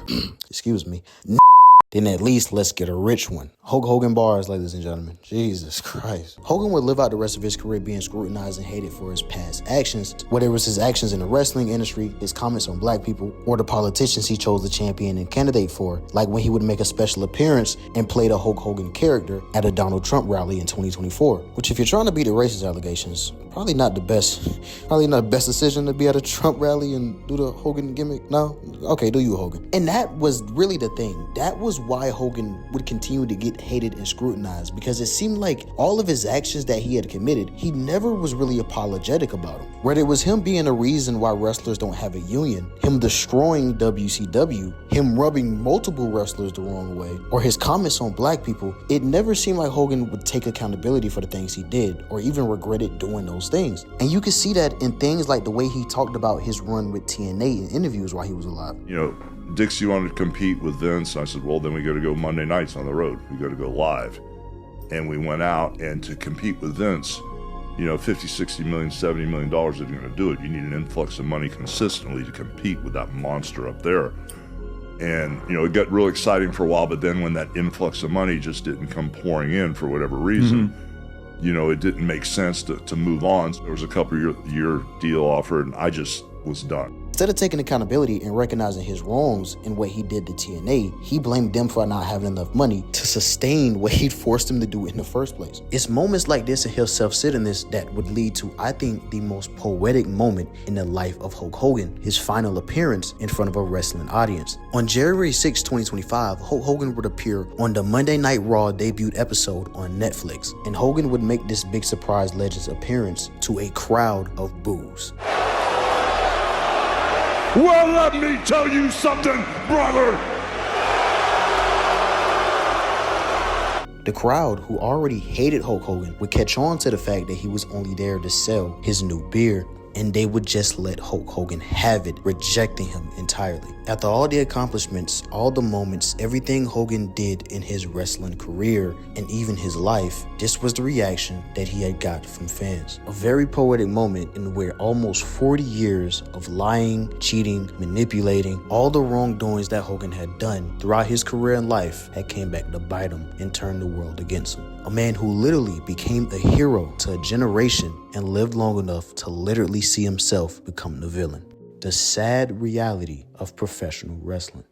excuse me, then at least let's get a rich one. Hulk Hogan bars, ladies and gentlemen. Jesus Christ. Hogan would live out the rest of his career being scrutinized and hated for his past actions, whether it was his actions in the wrestling industry, his comments on black people, or the politicians he chose to champion and candidate for, like when he would make a special appearance and play the Hulk Hogan character at a Donald Trump rally in 2024, which, if you're trying to beat the racist allegations, probably not the best decision to be at a Trump rally and do the Hogan gimmick. No? Okay, do you, Hogan. And that was really the thing. That was why Hogan would continue to get hated and scrutinized, because it seemed like all of his actions that he had committed, he never was really apologetic about them. Whether it was him being a reason why wrestlers don't have a union, him destroying WCW, him rubbing multiple wrestlers the wrong way, or his comments on black people, it never seemed like Hogan would take accountability for the things he did, or even regretted doing those things. And you can see that in things like the way he talked about his run with TNA in interviews while he was alive. You know, Dixie wanted to compete with Vince. I said, well, then we got to go Monday nights on the road. We got to go live. And we went out, and to compete with Vince, you know, $50, $60 million, $70 million isn't going to do it. You need an influx of money consistently to compete with that monster up there. And, you know, it got real exciting for a while, but then when that influx of money just didn't come pouring in for whatever reason, you know, it didn't make sense to move on. There was a couple-year deal offered, and I just was done. Instead of taking accountability and recognizing his wrongs in what he did to TNA, he blamed them for not having enough money to sustain what he'd forced him to do in the first place. It's moments like this and his self-centeredness that would lead to, I think, the most poetic moment in the life of Hulk Hogan, his final appearance in front of a wrestling audience. On January 6, 2025, Hulk Hogan would appear on the Monday Night Raw debut episode on Netflix, and Hogan would make this big surprise Legends appearance to a crowd of boos. Well, let me tell you something, brother. The crowd, who already hated Hulk Hogan, would catch on to the fact that he was only there to sell his new beer, and they would just let Hulk Hogan have it, rejecting him entirely. After all the accomplishments, all the moments, everything Hogan did in his wrestling career and even his life, this was the reaction that he had got from fans. A very poetic moment in where almost 40 years of lying, cheating, manipulating, all the wrongdoings that Hogan had done throughout his career and life had came back to bite him and turned the world against him. A man who literally became a hero to a generation and lived long enough to literally see himself become the villain. The sad reality of professional wrestling.